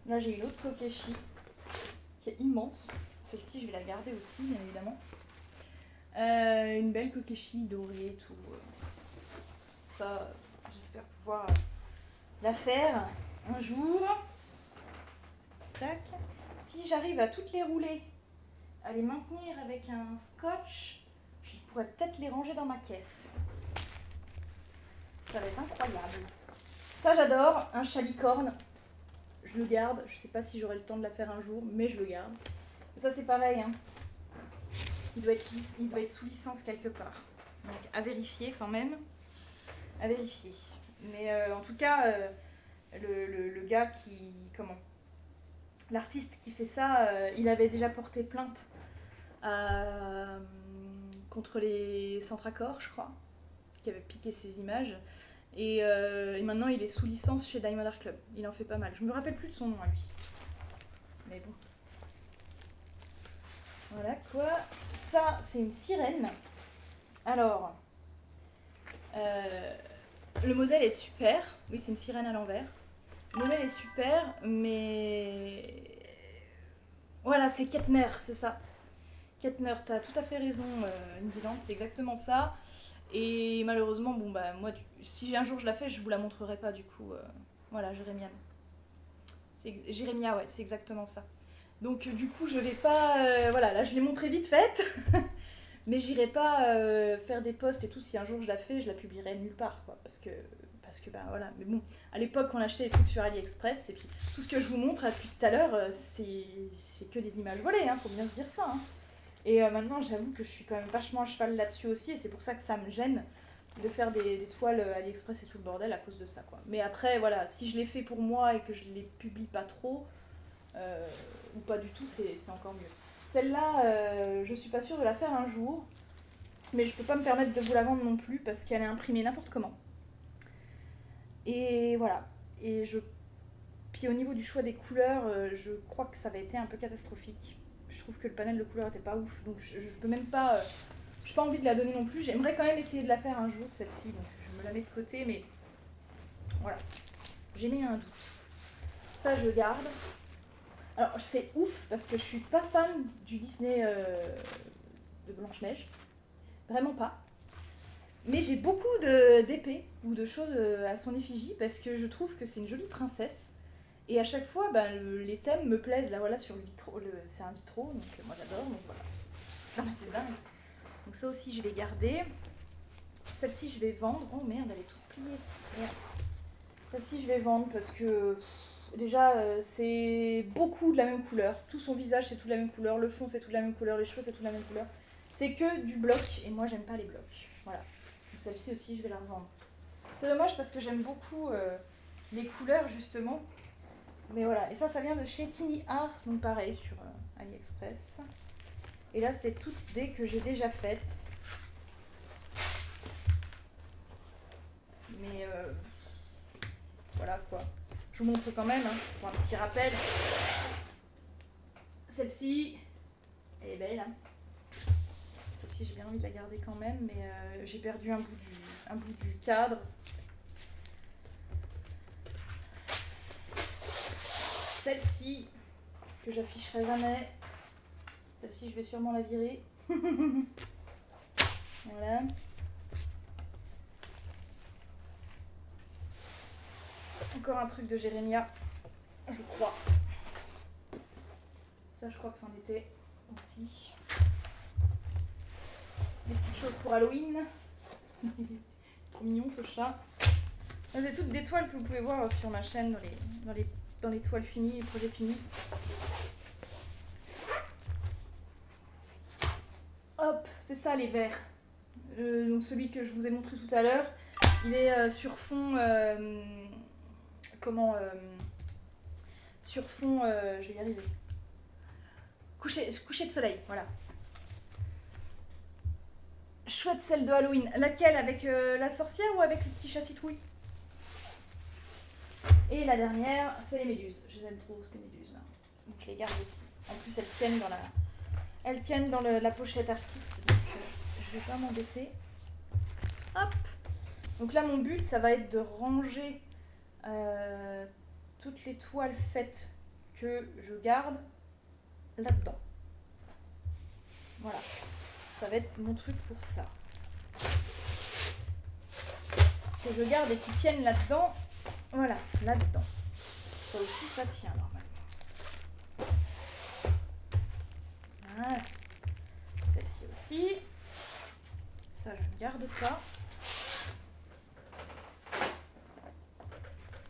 Là, j'ai une autre kokeshi qui est immense. Celle-ci, je vais la garder aussi, bien évidemment. Une belle kokeshi dorée et tout. Ça, j'espère pouvoir la faire un jour. Tac. Si j'arrive à toutes les rouler, à les maintenir avec un scotch, je pourrais peut-être les ranger dans ma caisse. Ça va être incroyable. Ça, j'adore. Un chalicorne. Je le garde, je sais pas si j'aurai le temps de la faire un jour, mais je le garde. Ça c'est pareil, hein. Il doit être sous licence quelque part. Donc à vérifier quand même. À vérifier. Mais en tout cas, le gars qui... Comment? L'artiste qui fait ça, il avait déjà porté plainte contre les Centracor, je crois, qui avaient piqué ses images. Et maintenant, il est sous licence chez Diamond Art Club. Il en fait pas mal. Je me rappelle plus de son nom à lui. Mais bon. Voilà quoi. Ça, c'est une sirène. Alors, le modèle est super. Oui, c'est une sirène à l'envers. Le modèle est super, mais... Voilà, c'est Kettner, c'est ça. Kettner, t'as tout à fait raison, Indilante, c'est exactement ça. Et malheureusement, bon bah moi, si un jour je la fais, je vous la montrerai pas du coup. Voilà, Jérémia. Jérémia, ouais, c'est exactement ça. Donc du coup, je vais pas... voilà, là je l'ai montré vite faite. Mais j'irai pas faire des posts et tout. Si un jour je la fais, je la publierai nulle part, quoi. Parce parce que bah voilà, mais bon, à l'époque on achetait des trucs sur AliExpress, et puis tout ce que je vous montre depuis tout à l'heure, c'est que des images volées, hein, faut bien se dire ça. Hein. Et maintenant j'avoue que je suis quand même vachement à cheval là-dessus aussi, et c'est pour ça que ça me gêne de faire des toiles AliExpress et tout le bordel à cause de ça, quoi. Mais après, voilà, si je les fais pour moi et que je les publie pas trop, ou pas du tout, c'est encore mieux. Celle-là, je suis pas sûre de la faire un jour, mais je peux pas me permettre de vous la vendre non plus parce qu'elle est imprimée n'importe comment. Et voilà. Et puis au niveau du choix des couleurs, je crois que ça avait été un peu catastrophique. Je trouve que le panel de couleurs était pas ouf, donc je peux même pas... j'ai pas envie de la donner non plus. J'aimerais quand même essayer de la faire un jour, celle-ci, donc je me la mets de côté, mais voilà. J'ai mis un doute. Ça, je garde. Alors, c'est ouf parce que je suis pas fan du Disney de Blanche-Neige. Vraiment pas. Mais j'ai beaucoup d'épées ou de choses à son effigie parce que je trouve que c'est une jolie princesse. Et à chaque fois, bah, les thèmes me plaisent. Là, voilà, sur le vitraux. C'est un vitraux, donc moi j'adore. Donc voilà. Non, mais c'est dingue. Donc ça aussi, je vais garder. Celle-ci, je vais vendre. Oh merde, elle est toute pliée. Merde. Celle-ci, je vais vendre parce que déjà, c'est beaucoup de la même couleur. Tout son visage, c'est tout de la même couleur. Le fond, c'est tout de la même couleur. Les cheveux, c'est tout de la même couleur. C'est que du bloc. Et moi, j'aime pas les blocs. Voilà. Donc celle-ci aussi, je vais la revendre. C'est dommage parce que j'aime beaucoup les couleurs, justement. Mais voilà. Et ça vient de chez Tiny Art. Donc pareil, sur AliExpress. Et là, c'est toutes des que j'ai déjà faites. Mais voilà quoi. Je vous montre quand même, hein, pour un petit rappel. Celle-ci, elle est belle. Hein. Celle-ci, j'ai bien envie de la garder quand même, mais j'ai perdu un bout du cadre. Celle-ci, que j'afficherai jamais. Celle-ci, je vais sûrement la virer. Voilà. Encore un truc de Jérémia, je crois. Ça, je crois que c'en était aussi. Des petites choses pour Halloween. Trop mignon ce chat. C'est toutes des toiles que vous pouvez voir sur ma chaîne dans les toiles finies, les projets finis. Hop, c'est ça les verres. Donc celui que je vous ai montré tout à l'heure, il est sur fond... sur fond... je vais y arriver. Coucher de soleil, voilà. Chouette celle de Halloween. Laquelle? Avec la sorcière ou avec le petit chat citrouille? Et la dernière, c'est les méduses. Je les aime trop, ces méduses. Là. Donc je les garde aussi. En plus, elles tiennent dans la pochette artiste. Donc je vais pas m'embêter. Hop. Donc là, mon but, ça va être de ranger toutes les toiles faites que je garde là-dedans. Voilà. Ça va être mon truc pour ça. Que je garde et qui tiennent là-dedans. Voilà, là-dedans. Ça aussi, ça tient normalement. Voilà. Celle-ci aussi. Ça, je ne garde pas.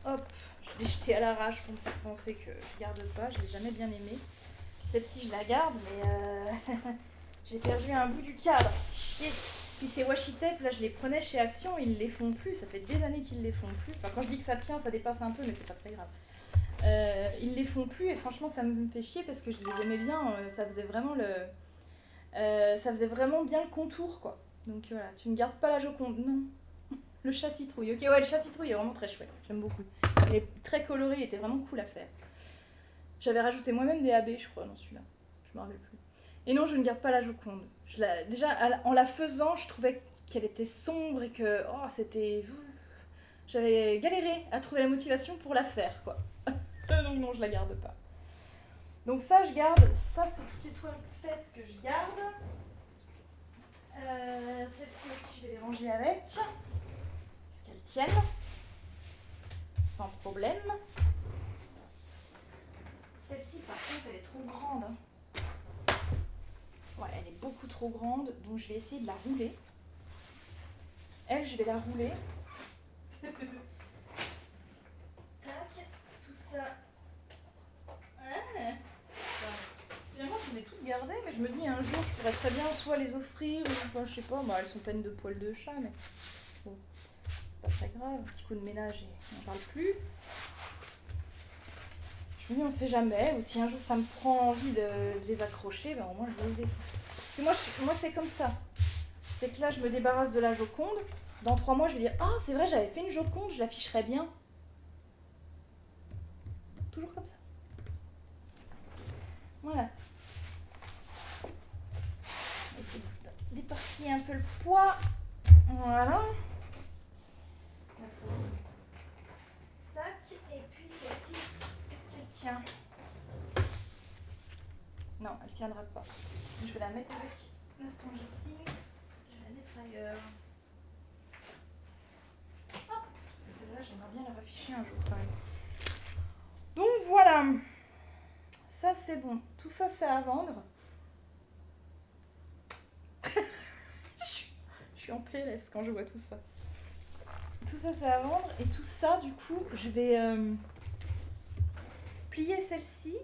Hop, je l'ai jetée à l'arrache pour me faire penser que je garde pas. Je l'ai jamais bien aimée. Puis celle-ci, je la garde, mais j'ai perdu un bout du cadre. Chier. Puis ces washi tape, là, je les prenais chez Action, ils les font plus. Ça fait des années qu'ils les font plus. Enfin, quand je dis que ça tient, ça dépasse un peu, mais c'est pas très grave. Ils les font plus et franchement, ça me fait chier parce que je les aimais bien. Ça faisait vraiment bien le contour, quoi. Donc voilà, tu ne gardes pas la Joconde, non. Le chat citrouille. Ok, ouais, le chat citrouille est vraiment très chouette. J'aime beaucoup. Il est très coloré, il était vraiment cool à faire. J'avais rajouté moi-même des AB, je crois, dans celui-là. Je me rappelle plus. Et non, je ne garde pas la Joconde. Déjà, en la faisant, je trouvais qu'elle était sombre et que... Oh, c'était... J'avais galéré à trouver la motivation pour la faire, quoi. Donc non, je la garde pas. Donc ça, je garde. Ça, c'est toutes les toiles faites que je garde. Celle-ci aussi, je vais les ranger avec. Parce qu'elles tiennent. Sans problème. Celle-ci, par contre, elle est trop grande. Ouais, elle est beaucoup trop grande, donc je vais essayer de la rouler. Elle, je vais la rouler. Tac, tout ça. Ah. Finalement, je les ai toutes gardées, mais je me dis un jour, je pourrais très bien soit les offrir, ou enfin, je sais pas, bah, elles sont pleines de poils de chat, mais bon, pas très grave. Un petit coup de ménage et on n'en parle plus. Je me dis, on sait jamais, ou si un jour ça me prend envie de les accrocher, ben au moins je les ai. Parce que moi c'est comme ça. C'est que là, je me débarrasse de la Joconde. Dans 3 mois, je vais dire, ah, c'est vrai, j'avais fait une Joconde, je l'afficherais bien. Toujours comme ça. Voilà. Essayer d'éparpiller un peu le poids. Voilà. Tac. Et puis celle-ci, est-ce qu'elle tient? Non, elle tiendra pas. Je vais la mettre avec la Stranger Things. Je vais la mettre ailleurs. Hop. Parce que celle-là, j'aimerais bien la rafficher un jour quand même. Donc voilà. Ça, c'est bon. Tout ça, c'est à vendre. Je suis en PLS quand je vois tout ça. Tout ça, c'est à vendre. Et tout ça, du coup, je vais plier celle-ci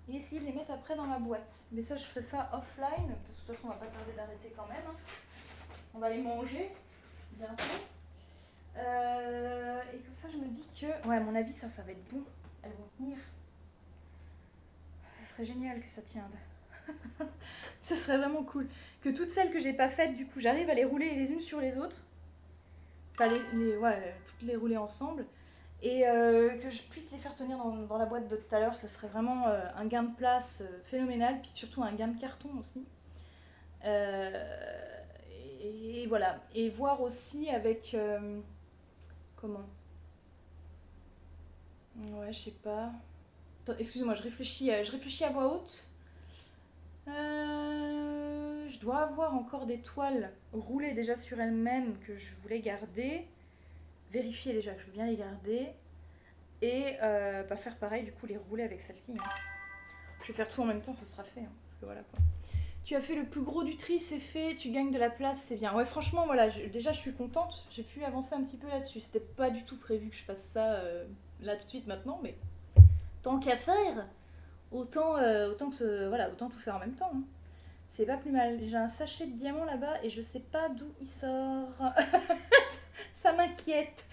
et essayer de les mettre après dans ma boîte. Mais ça, je ferai ça offline, parce que de toute façon, on va pas tarder d'arrêter quand même. On va les manger bientôt. Et comme ça, je me dis que, ouais, à mon avis, ça va être bon. Elles vont tenir. Ce serait génial que ça tienne. Ce serait vraiment cool. Que toutes celles que j'ai pas faites, du coup, j'arrive à les rouler les unes sur les autres. Enfin, toutes les rouler ensemble. Et que je puisse les faire tenir dans la boîte de tout à l'heure, ça serait vraiment un gain de place phénoménal, puis surtout un gain de carton aussi. Et voilà. Et voir aussi avec... comment? Ouais, je sais pas. Attends, excusez-moi, je réfléchis à voix haute. Je dois avoir encore des toiles roulées déjà sur elles-mêmes que je voulais garder. Vérifier déjà que je veux bien les garder. Et pas faire pareil, du coup les rouler avec celle-ci. Hein. Je vais faire tout en même temps, ça sera fait. Hein, parce que voilà quoi. Tu as fait le plus gros du tri, c'est fait, tu gagnes de la place, c'est bien. Ouais, franchement, voilà, déjà je suis contente. J'ai pu avancer un petit peu là-dessus. C'était pas du tout prévu que je fasse ça là tout de suite maintenant, mais tant qu'à faire, autant tout faire en même temps. Hein. C'est pas plus mal. J'ai un sachet de diamants là-bas et je sais pas d'où il sort. Ça m'inquiète.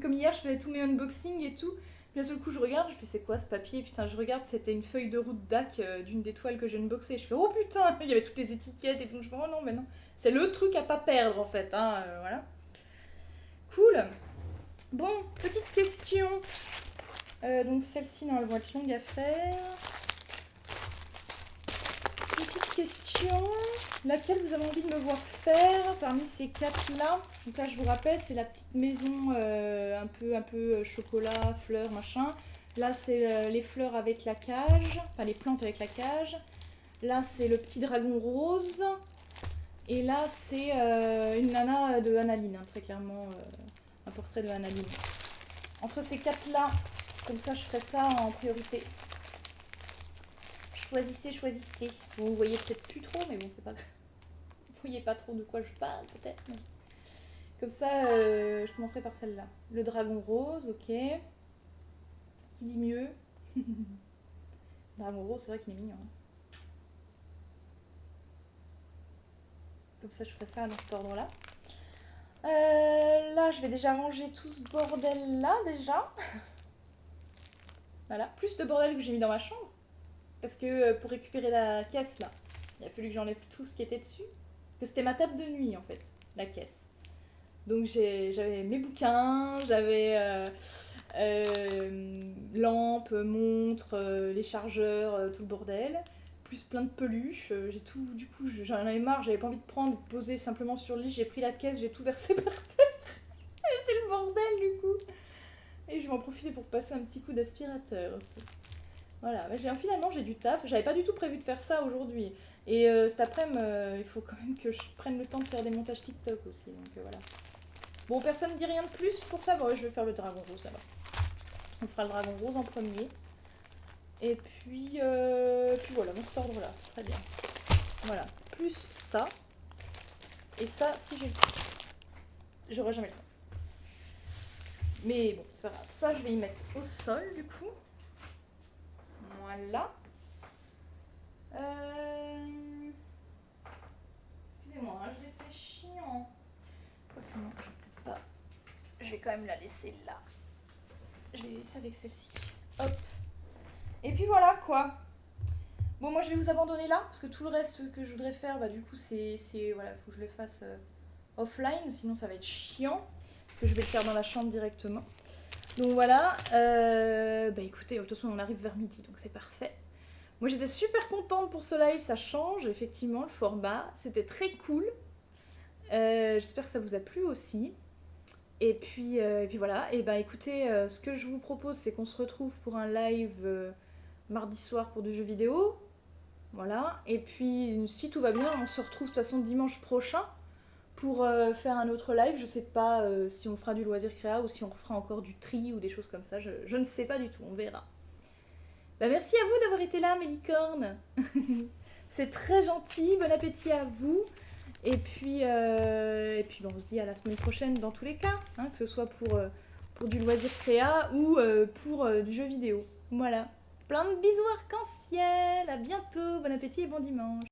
Comme hier, je faisais tous mes unboxings et tout. Puis d'un seul coup, je regarde, je fais c'est quoi ce papier? Putain, je regarde, c'était une feuille de route DAC d'une des toiles que j'ai unboxées. Je fais oh putain, il y avait toutes les étiquettes et tout. Je fais oh non, mais non. C'est le truc à pas perdre en fait. Hein, voilà. Cool. Bon, petite question. Donc celle-ci, non, elle va être longue à faire. Petite question, laquelle vous avez envie de me voir faire parmi ces 4 là? Donc là je vous rappelle, c'est la petite maison un peu chocolat, fleurs, machin. Là c'est les fleurs avec la cage, enfin les plantes avec la cage. Là c'est le petit dragon rose. Et là c'est une nana de Annaline, hein, très clairement un portrait de Annaline. Entre ces 4 là, comme ça je ferai ça en priorité. Choisissez. Vous voyez peut-être plus trop, mais bon, c'est pas grave. Vous voyez pas trop de quoi je parle, peut-être. Mais... Comme ça, je commencerai par celle-là. Le dragon rose, ok. Qui dit mieux? Dragon rose, c'est vrai qu'il est mignon. Hein. Comme ça, je ferai ça dans cet ordre-là. Là, je vais déjà ranger tout ce bordel-là, déjà. Voilà. Plus de bordel que j'ai mis dans ma chambre. Parce que pour récupérer la caisse, là, il a fallu que j'enlève tout ce qui était dessus. Parce que c'était ma table de nuit, en fait, la caisse. Donc j'avais mes bouquins, j'avais lampes, montres, les chargeurs, tout le bordel. Plus plein de peluches. J'ai tout, du coup, j'en avais marre, j'avais pas envie de prendre, de poser simplement sur le lit. J'ai pris la caisse, j'ai tout versé par terre. Et c'est le bordel, du coup. Et je vais en profiter pour passer un petit coup d'aspirateur. En fait. Voilà, finalement j'ai du taf. J'avais pas du tout prévu de faire ça aujourd'hui. Et cet après-midi, il faut quand même que je prenne le temps de faire des montages TikTok aussi. Donc voilà. Bon, personne ne dit rien de plus pour ça. Bon, je vais faire le dragon rose, ça va. On fera le dragon rose en premier. Et puis voilà, dans cet ordre-là, c'est très bien. Voilà, plus ça. Et ça, si j'ai le temps. J'aurai jamais le temps. Mais bon, c'est pas grave. Ça, je vais y mettre au sol, du coup. Voilà. Excusez-moi, hein, je l'ai fait chiant. Quoique non, je vais peut-être pas. Je vais quand même la laisser là. Je vais laisser avec celle-ci. Hop. Et puis voilà, quoi. Bon, moi, je vais vous abandonner là, parce que tout le reste que je voudrais faire, bah du coup, c'est voilà, faut que je le fasse offline, sinon ça va être chiant. Parce que je vais le faire dans la chambre directement. Donc voilà. Bah écoutez, de toute façon, on arrive vers midi, donc c'est parfait. Moi j'étais super contente pour ce live, ça change effectivement le format, c'était très cool. J'espère que ça vous a plu aussi. Et puis voilà, et ben écoutez, ce que je vous propose c'est qu'on se retrouve pour un live mardi soir pour du jeu vidéo. Voilà, et puis si tout va bien, on se retrouve de toute façon dimanche prochain pour faire un autre live. Je sais pas si on fera du loisir créa ou si on fera encore du tri ou des choses comme ça, je ne sais pas du tout, on verra. Bah merci à vous d'avoir été là, mes licornes. C'est très gentil, bon appétit à vous. Et puis bon, on se dit à la semaine prochaine dans tous les cas, hein, que ce soit pour du loisir créa ou pour du jeu vidéo. Voilà. Plein de bisous arc-en-ciel, à bientôt, bon appétit et bon dimanche.